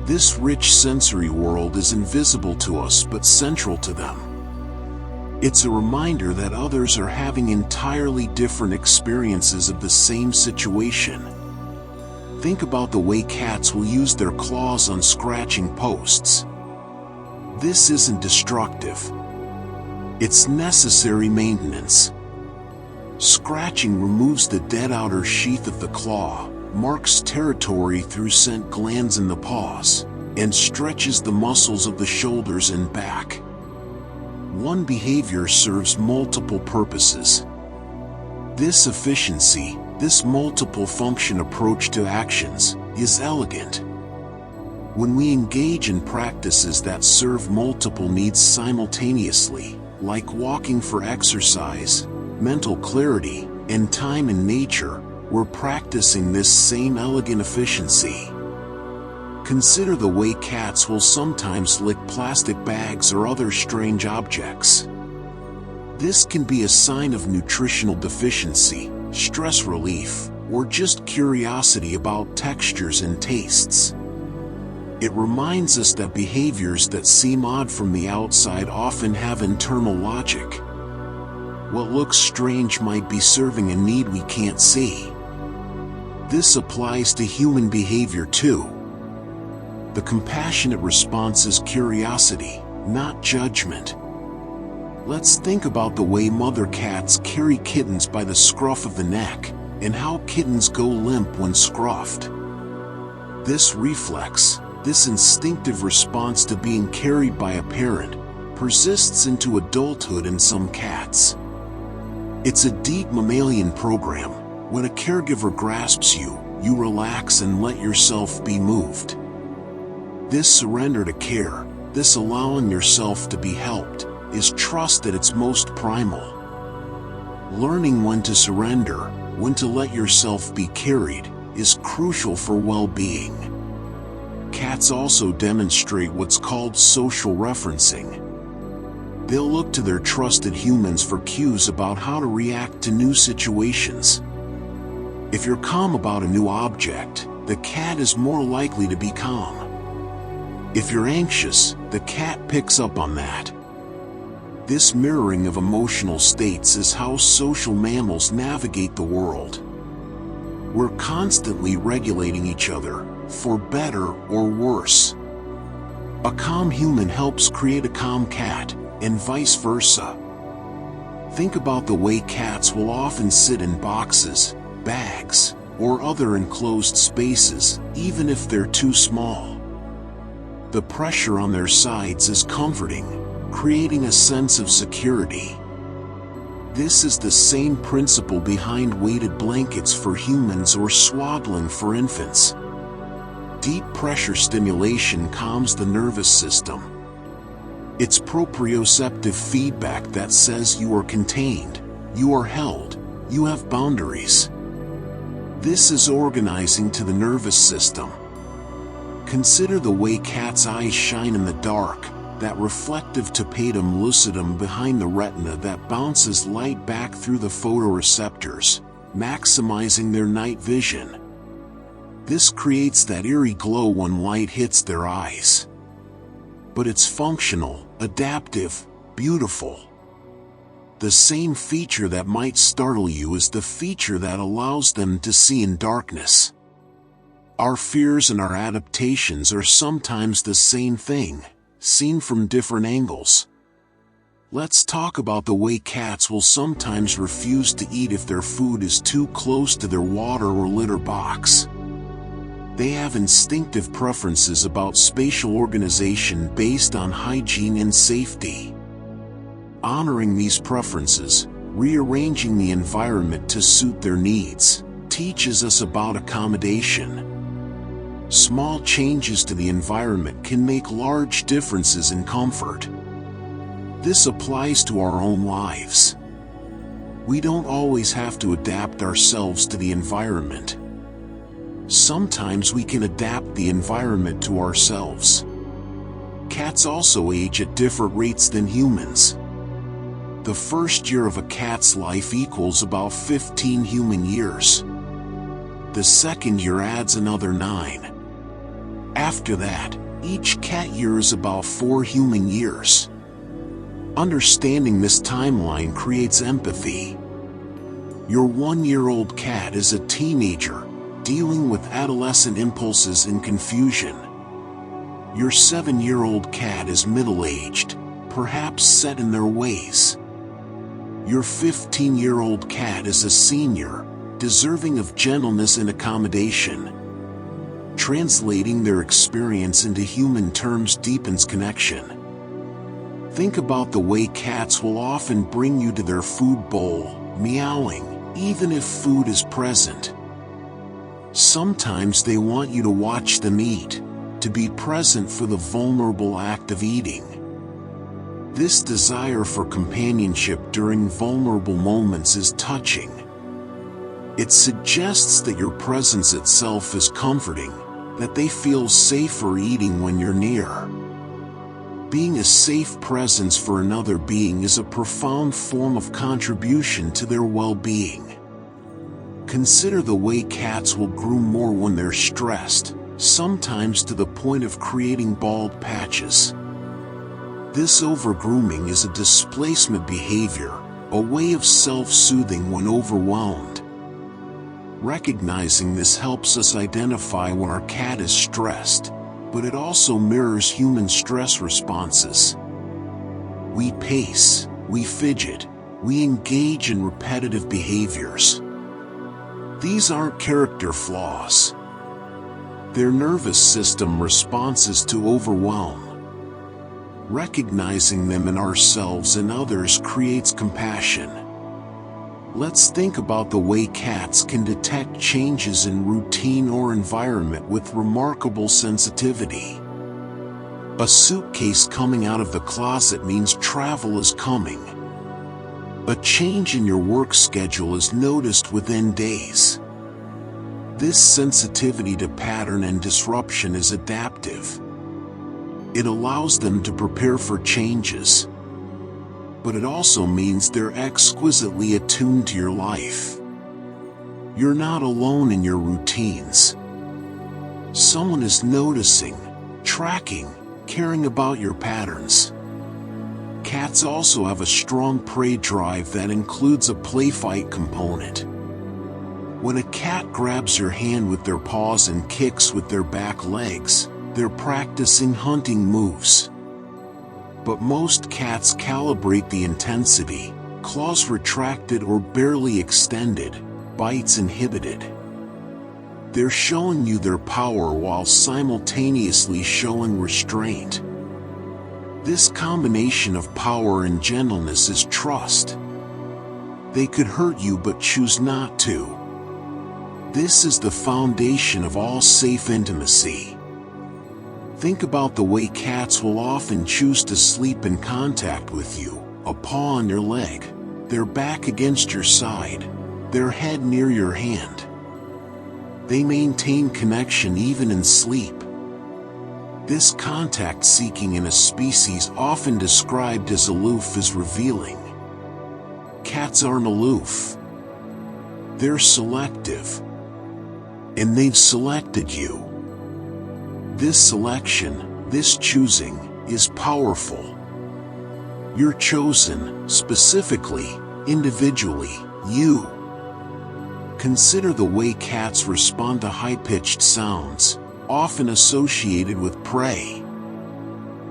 This rich sensory world is invisible to us but central to them. It's a reminder that others are having entirely different experiences of the same situation. Think about the way cats will use their claws on scratching posts. This isn't destructive. It's necessary maintenance. Scratching removes the dead outer sheath of the claw, marks territory through scent glands in the paws, and stretches the muscles of the shoulders and back. One behavior serves multiple purposes. This efficiency, this multiple function approach to actions, is elegant. When we engage in practices that serve multiple needs simultaneously, like walking for exercise, mental clarity, and time in nature, we're practicing this same elegant efficiency. Consider the way cats will sometimes lick plastic bags or other strange objects. This can be a sign of nutritional deficiency, stress relief, or just curiosity about textures and tastes. It reminds us that behaviors that seem odd from the outside often have internal logic. What looks strange might be serving a need we can't see. This applies to human behavior too. The compassionate response is curiosity, not judgment. Let's think about the way mother cats carry kittens by the scruff of the neck, and how kittens go limp when scruffed. This reflex, this instinctive response to being carried by a parent, persists into adulthood in some cats. It's a deep mammalian program. When a caregiver grasps you, you relax and let yourself be moved. This surrender to care, this allowing yourself to be helped, is trust at its most primal. Learning when to surrender, when to let yourself be carried, is crucial for well-being. Cats also demonstrate what's called social referencing. They'll look to their trusted humans for cues about how to react to new situations. If you're calm about a new object, the cat is more likely to be calm. If you're anxious, the cat picks up on that. This mirroring of emotional states is how social mammals navigate the world. We're constantly regulating each other, for better or worse. A calm human helps create a calm cat, and vice versa. Think about the way cats will often sit in boxes, bags, or other enclosed spaces, even if they're too small. The pressure on their sides is comforting, creating a sense of security. This is the same principle behind weighted blankets for humans or swaddling for infants. Deep pressure stimulation calms the nervous system. It's proprioceptive feedback that says you are contained, you are held, you have boundaries. This is organizing to the nervous system. Consider the way cats' eyes shine in the dark, that reflective tapetum lucidum behind the retina that bounces light back through the photoreceptors, maximizing their night vision. This creates that eerie glow when light hits their eyes. But it's functional, adaptive, beautiful. The same feature that might startle you is the feature that allows them to see in darkness. Our fears and our adaptations are sometimes the same thing, seen from different angles. Let's talk about the way cats will sometimes refuse to eat if their food is too close to their water or litter box. They have instinctive preferences about spatial organization based on hygiene and safety. Honoring these preferences, rearranging the environment to suit their needs, teaches us about accommodation. Small changes to the environment can make large differences in comfort. This applies to our own lives. We don't always have to adapt ourselves to the environment. Sometimes we can adapt the environment to ourselves. Cats also age at different rates than humans. The first year of a cat's life equals about 15 human years. The second year adds another 9. After that, each cat year is about 4 human years. Understanding this timeline creates empathy. Your 1-year-old cat is a teenager, dealing with adolescent impulses and confusion. Your 7-year-old cat is middle-aged, perhaps set in their ways. Your 15-year-old cat is a senior, deserving of gentleness and accommodation. Translating their experience into human terms deepens connection. Think about the way cats will often bring you to their food bowl, meowing, even if food is present. Sometimes they want you to watch them eat, to be present for the vulnerable act of eating. This desire for companionship during vulnerable moments is touching. It suggests that your presence itself is comforting, that they feel safer eating when you're near. Being a safe presence for another being is a profound form of contribution to their well-being. Consider the way cats will groom more when they're stressed, sometimes to the point of creating bald patches. This over-grooming is a displacement behavior, a way of self-soothing when overwhelmed. Recognizing this helps us identify when our cat is stressed, but it also mirrors human stress responses. We pace, we fidget, we engage in repetitive behaviors. These aren't character flaws. They're nervous system responses to overwhelm. Recognizing them in ourselves and others creates compassion. Let's think about the way cats can detect changes in routine or environment with remarkable sensitivity. A suitcase coming out of the closet means travel is coming. A change in your work schedule is noticed within days. This sensitivity to pattern and disruption is adaptive. It allows them to prepare for changes. But it also means they're exquisitely attuned to your life. You're not alone in your routines. Someone is noticing, tracking, caring about your patterns. Cats also have a strong prey drive that includes a play-fight component. When a cat grabs your hand with their paws and kicks with their back legs, they're practicing hunting moves. But most cats calibrate the intensity, claws retracted or barely extended, bites inhibited. They're showing you their power while simultaneously showing restraint. This combination of power and gentleness is trust. They could hurt you but choose not to. This is the foundation of all safe intimacy. Think about the way cats will often choose to sleep in contact with you, a paw on your leg, their back against your side, their head near your hand. They maintain connection even in sleep. This contact seeking in a species often described as aloof is revealing. Cats aren't aloof. They're selective. And they've selected you. This selection, this choosing, is powerful. You're chosen, specifically, individually, you. Consider the way cats respond to high-pitched sounds, often associated with prey.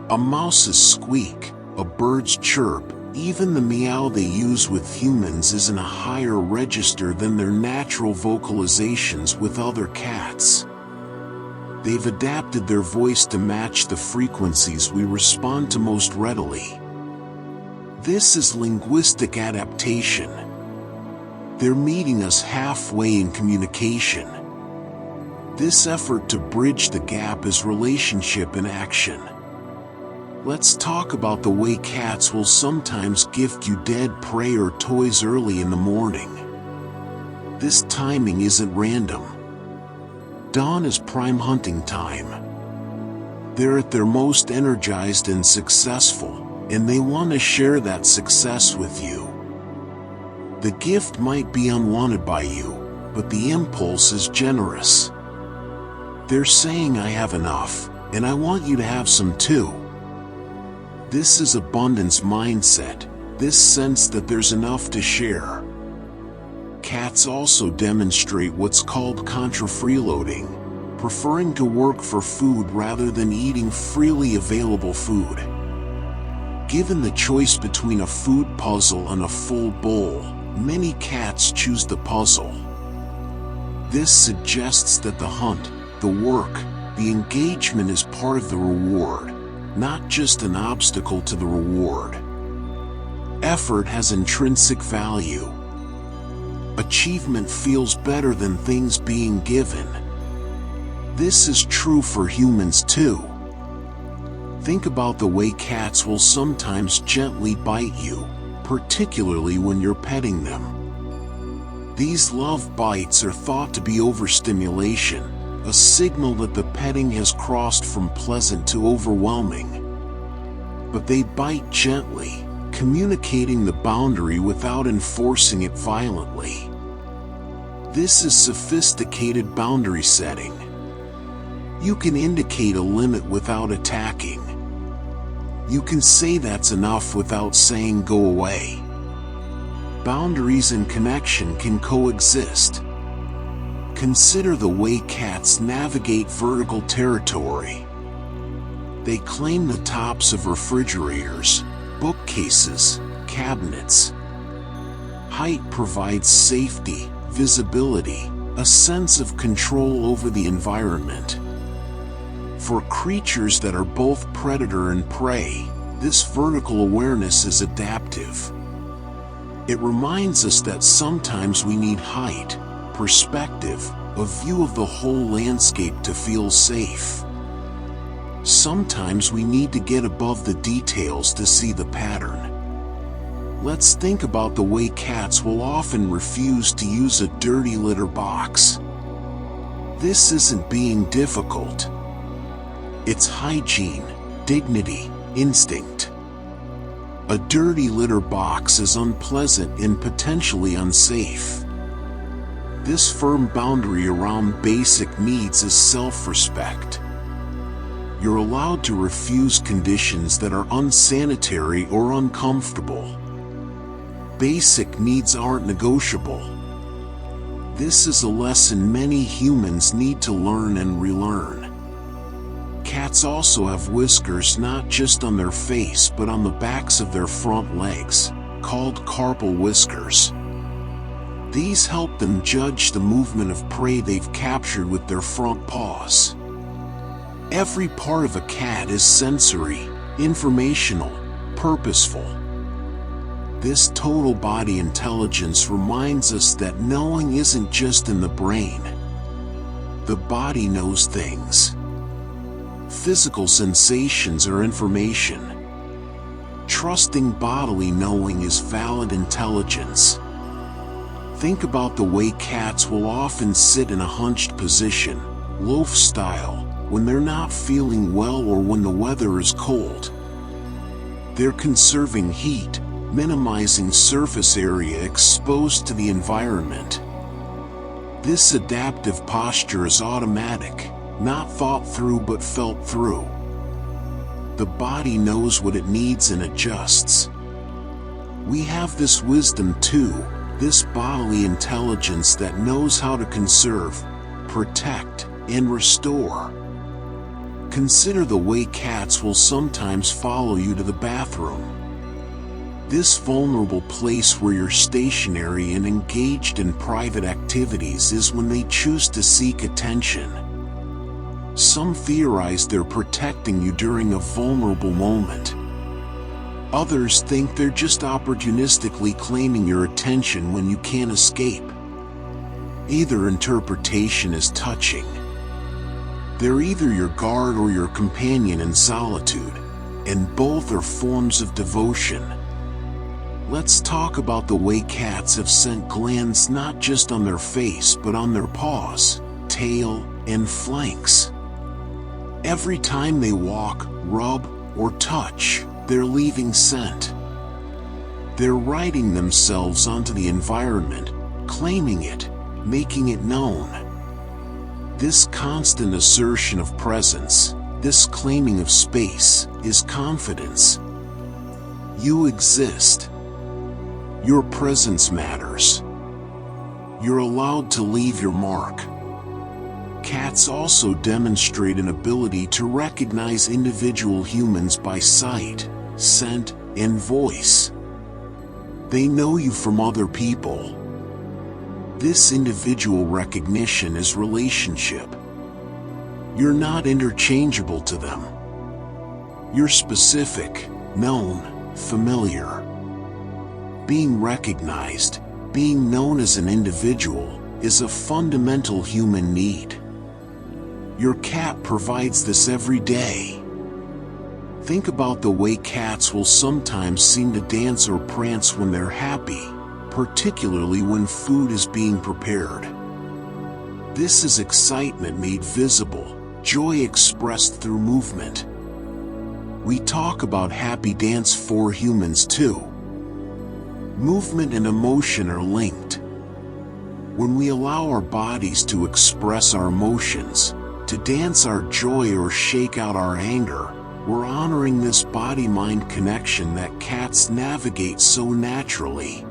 A mouse's squeak, a bird's chirp, even the meow they use with humans is in a higher register than their natural vocalizations with other cats. They've adapted their voice to match the frequencies we respond to most readily. This is linguistic adaptation. They're meeting us halfway in communication. This effort to bridge the gap is relationship in action. Let's talk about the way cats will sometimes gift you dead prey or toys early in the morning. This timing isn't random. Dawn is prime hunting time. They're at their most energized and successful, and they want to share that success with you. The gift might be unwanted by you, but the impulse is generous. They're saying, I have enough, and I want you to have some too. This is abundance mindset, this sense that there's enough to share. Cats also demonstrate what's called contra-freeloading, preferring to work for food rather than eating freely available food. Given the choice between a food puzzle and a full bowl, many cats choose the puzzle. This suggests that the hunt, the work, the engagement is part of the reward, not just an obstacle to the reward. Effort has intrinsic value. Achievement feels better than things being given. This is true for humans too. Think about the way cats will sometimes gently bite you, particularly when you're petting them. These love bites are thought to be overstimulation, a signal that the petting has crossed from pleasant to overwhelming. But they bite gently, communicating the boundary without enforcing it violently. This is sophisticated boundary setting. You can indicate a limit without attacking. You can say that's enough without saying go away. Boundaries and connection can coexist. Consider the way cats navigate vertical territory. They claim the tops of refrigerators, bookcases, cabinets. Height provides safety, visibility, a sense of control over the environment. For creatures that are both predator and prey, this vertical awareness is adaptive. It reminds us that sometimes we need height, perspective, a view of the whole landscape to feel safe. Sometimes we need to get above the details to see the pattern. Let's think about the way cats will often refuse to use a dirty litter box. This isn't being difficult. It's hygiene, dignity, instinct. A dirty litter box is unpleasant and potentially unsafe. This firm boundary around basic needs is self-respect. You're allowed to refuse conditions that are unsanitary or uncomfortable. Basic needs aren't negotiable. This is a lesson many humans need to learn and relearn. Cats also have whiskers not just on their face but on the backs of their front legs, called carpal whiskers. These help them judge the movement of prey they've captured with their front paws. Every part of a cat is sensory, informational, purposeful. This total body intelligence reminds us that knowing isn't just in the brain. The body knows things. Physical sensations are information. Trusting bodily knowing is valid intelligence. Think about the way cats will often sit in a hunched position, loaf style, when they're not feeling well or when the weather is cold. They're conserving heat, minimizing surface area exposed to the environment. This adaptive posture is automatic, not thought through but felt through. The body knows what it needs and adjusts. We have this wisdom too, this bodily intelligence that knows how to conserve, protect, and restore. Consider the way cats will sometimes follow you to the bathroom. This vulnerable place where you're stationary and engaged in private activities is when they choose to seek attention. Some theorize they're protecting you during a vulnerable moment. Others think they're just opportunistically claiming your attention when you can't escape. Either interpretation is touching. They're either your guard or your companion in solitude, and both are forms of devotion. Let's talk about the way cats have scent glands not just on their face but on their paws, tail, and flanks. Every time they walk, rub, or touch, they're leaving scent. They're writing themselves onto the environment, claiming it, making it known. This constant assertion of presence, this claiming of space, is confidence. You exist. Your presence matters. You're allowed to leave your mark. Cats also demonstrate an ability to recognize individual humans by sight, scent, and voice. They know you from other people. This individual recognition is relationship. You're not interchangeable to them. You're specific, known, familiar. Being recognized, being known as an individual, is a fundamental human need. Your cat provides this every day. Think about the way cats will sometimes seem to dance or prance when they're happy, particularly when food is being prepared. This is excitement made visible, joy expressed through movement. We talk about happy dance for humans too. Movement and emotion are linked. When we allow our bodies to express our emotions, to dance our joy or shake out our anger, we're honoring this body-mind connection that cats navigate so naturally.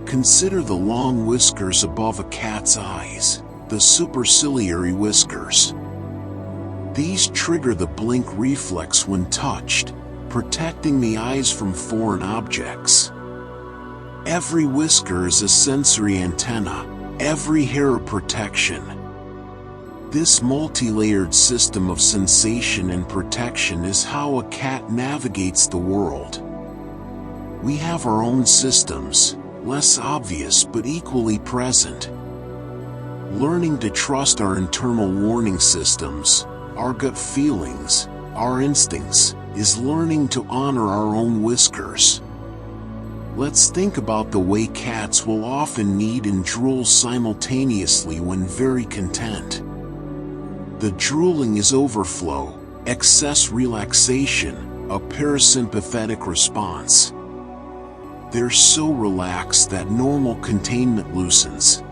Consider the long whiskers above a cat's eyes, the superciliary whiskers. These trigger the blink reflex when touched, protecting the eyes from foreign objects. Every whisker is a sensory antenna, every hair a protection. This multi-layered system of sensation and protection is how a cat navigates the world. We have our own systems, less obvious but equally present. Learning to trust our internal warning systems, our gut feelings, our instincts, is learning to honor our own whiskers. Let's think about the way cats will often knead and drool simultaneously when very content. The drooling is overflow, excess relaxation, a parasympathetic response. They're so relaxed that normal containment loosens.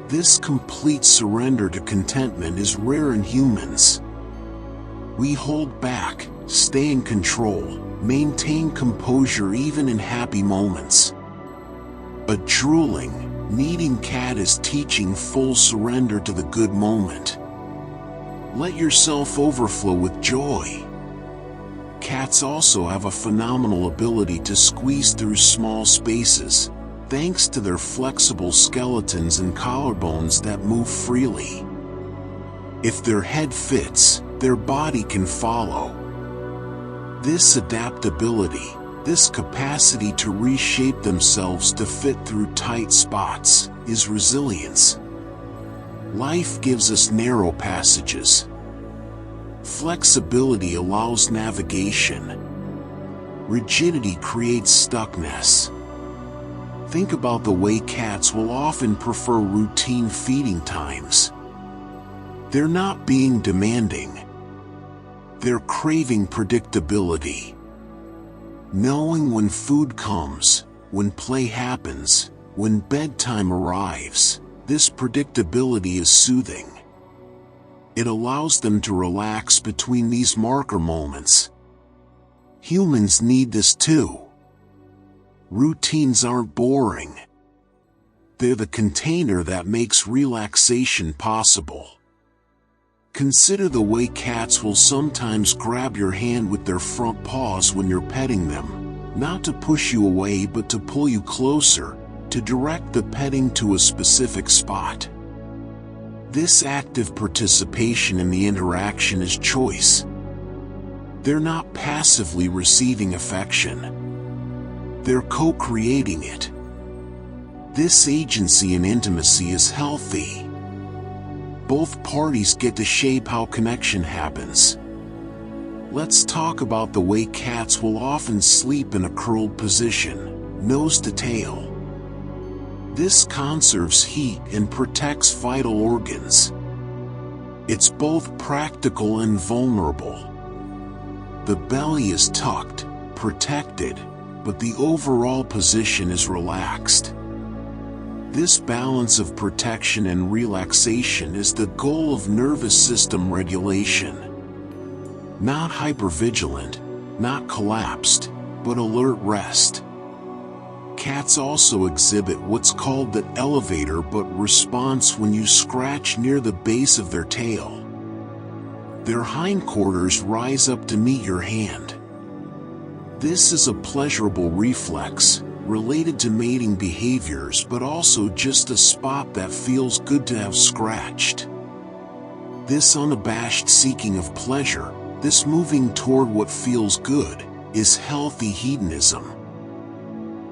This complete surrender to contentment is rare in humans. We hold back, stay in control, maintain composure even in happy moments. A drooling, kneading cat is teaching full surrender to the good moment. Let yourself overflow with joy. Cats also have a phenomenal ability to squeeze through small spaces, thanks to their flexible skeletons and collarbones that move freely. If their head fits, their body can follow. This adaptability, this capacity to reshape themselves to fit through tight spots, is resilience. Life gives us narrow passages. Flexibility allows navigation. Rigidity creates stuckness. Think about the way cats will often prefer routine feeding times. They're not being demanding. They're craving predictability. Knowing when food comes, when play happens, when bedtime arrives, this predictability is soothing. It allows them to relax between these marker moments. Humans need this too. Routines aren't boring. They're the container that makes relaxation possible. Consider the way cats will sometimes grab your hand with their front paws when you're petting them, not to push you away but to pull you closer, to direct the petting to a specific spot. This active participation in the interaction is choice. They're not passively receiving affection. They're co-creating it. This agency and intimacy is healthy. Both parties get to shape how connection happens. Let's talk about the way cats will often sleep in a curled position, nose to tail. This conserves heat and protects vital organs. It's both practical and vulnerable. The belly is tucked, protected, but the overall position is relaxed. This balance of protection and relaxation is the goal of nervous system regulation. Not hypervigilant, not collapsed, but alert rest. Cats also exhibit what's called the elevator but response when you scratch near the base of their tail. Their hindquarters rise up to meet your hand. This is a pleasurable reflex, related to mating behaviors but also just a spot that feels good to have scratched. This unabashed seeking of pleasure, this moving toward what feels good, is healthy hedonism.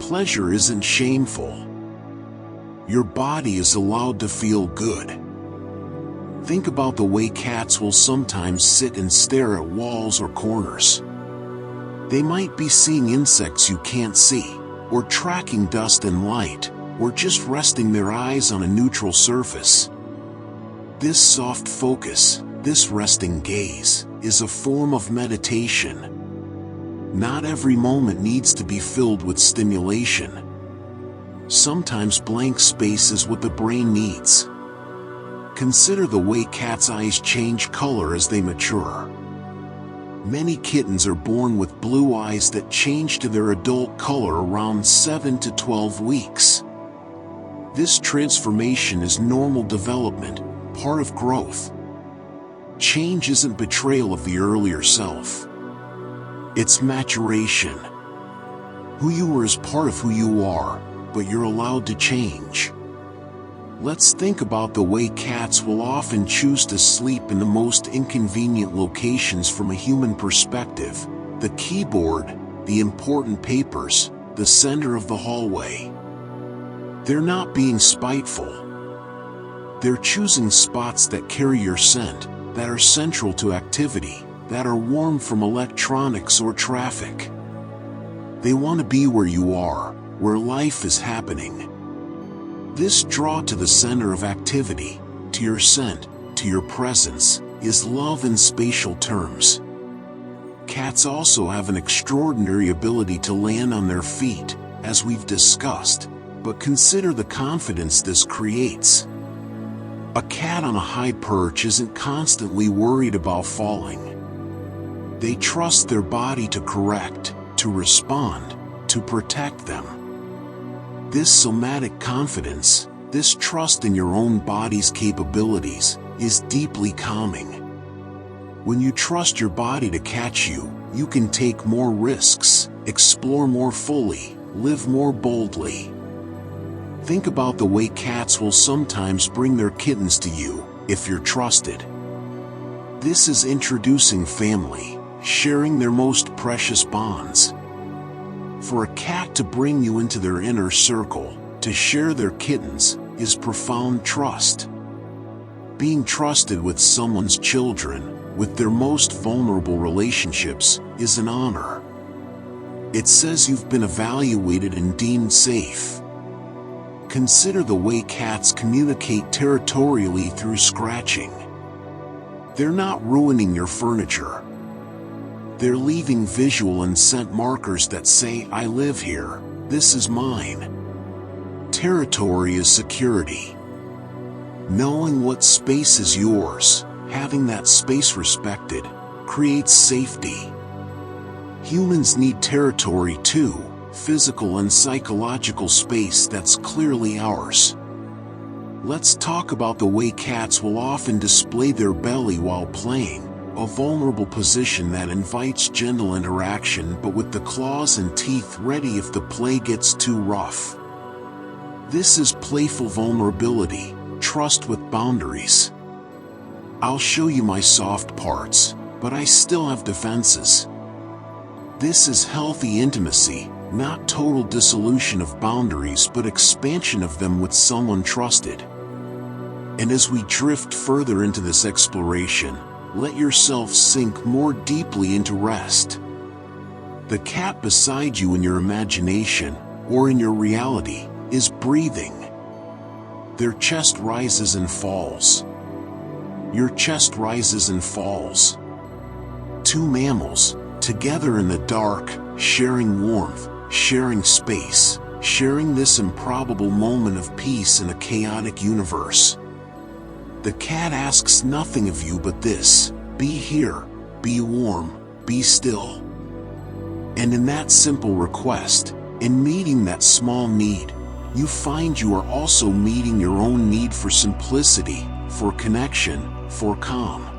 Pleasure isn't shameful. Your body is allowed to feel good. Think about the way cats will sometimes sit and stare at walls or corners. They might be seeing insects you can't see, or tracking dust and light, or just resting their eyes on a neutral surface. This soft focus, this resting gaze, is a form of meditation. Not every moment needs to be filled with stimulation. Sometimes blank space is what the brain needs. Consider the way cats' eyes change color as they mature. Many kittens are born with blue eyes that change to their adult color around 7 to 12 weeks. This transformation is normal development, part of growth. Change isn't betrayal of the earlier self. It's maturation. Who you were is part of who you are, but you're allowed to change. Let's think about the way cats will often choose to sleep in the most inconvenient locations from a human perspective: the keyboard, the important papers, the center of the hallway. They're not being spiteful. They're choosing spots that carry your scent, that are central to activity, that are warm from electronics or traffic. They want to be where you are, where life is happening. This draw to the center of activity, to your scent, to your presence, is love in spatial terms. Cats also have an extraordinary ability to land on their feet, as we've discussed, but consider the confidence this creates. A cat on a high perch isn't constantly worried about falling. They trust their body to correct, to respond, to protect them. This somatic confidence, this trust in your own body's capabilities, is deeply calming. When you trust your body to catch you, you can take more risks, explore more fully, live more boldly. Think about the way cats will sometimes bring their kittens to you, if you're trusted. This is introducing family, sharing their most precious bonds. For a cat to bring you into their inner circle, to share their kittens, is profound trust. Being trusted with someone's children, with their most vulnerable relationships, is an honor. It says you've been evaluated and deemed safe. Consider the way cats communicate territorially through scratching. They're not ruining your furniture. They're leaving visual and scent markers that say, "I live here, this is mine." Territory is security. Knowing what space is yours, having that space respected, creates safety. Humans need territory too, physical and psychological space that's clearly ours. Let's talk about the way cats will often display their belly while playing, a vulnerable position that invites gentle interaction but with the claws and teeth ready if the play gets too rough. This is playful vulnerability, trust with boundaries. I'll show you my soft parts, but I still have defenses. This is healthy intimacy, not total dissolution of boundaries but expansion of them with someone trusted. And as we drift further into this exploration, let yourself sink more deeply into rest. The cat beside you in your imagination, or in your reality, is breathing. Their chest rises and falls. Your chest rises and falls. Two mammals, together in the dark, sharing warmth, sharing space, sharing this improbable moment of peace in a chaotic universe. The cat asks nothing of you but this: be here, be warm, be still. And in that simple request, in meeting that small need, you find you are also meeting your own need for simplicity, for connection, for calm.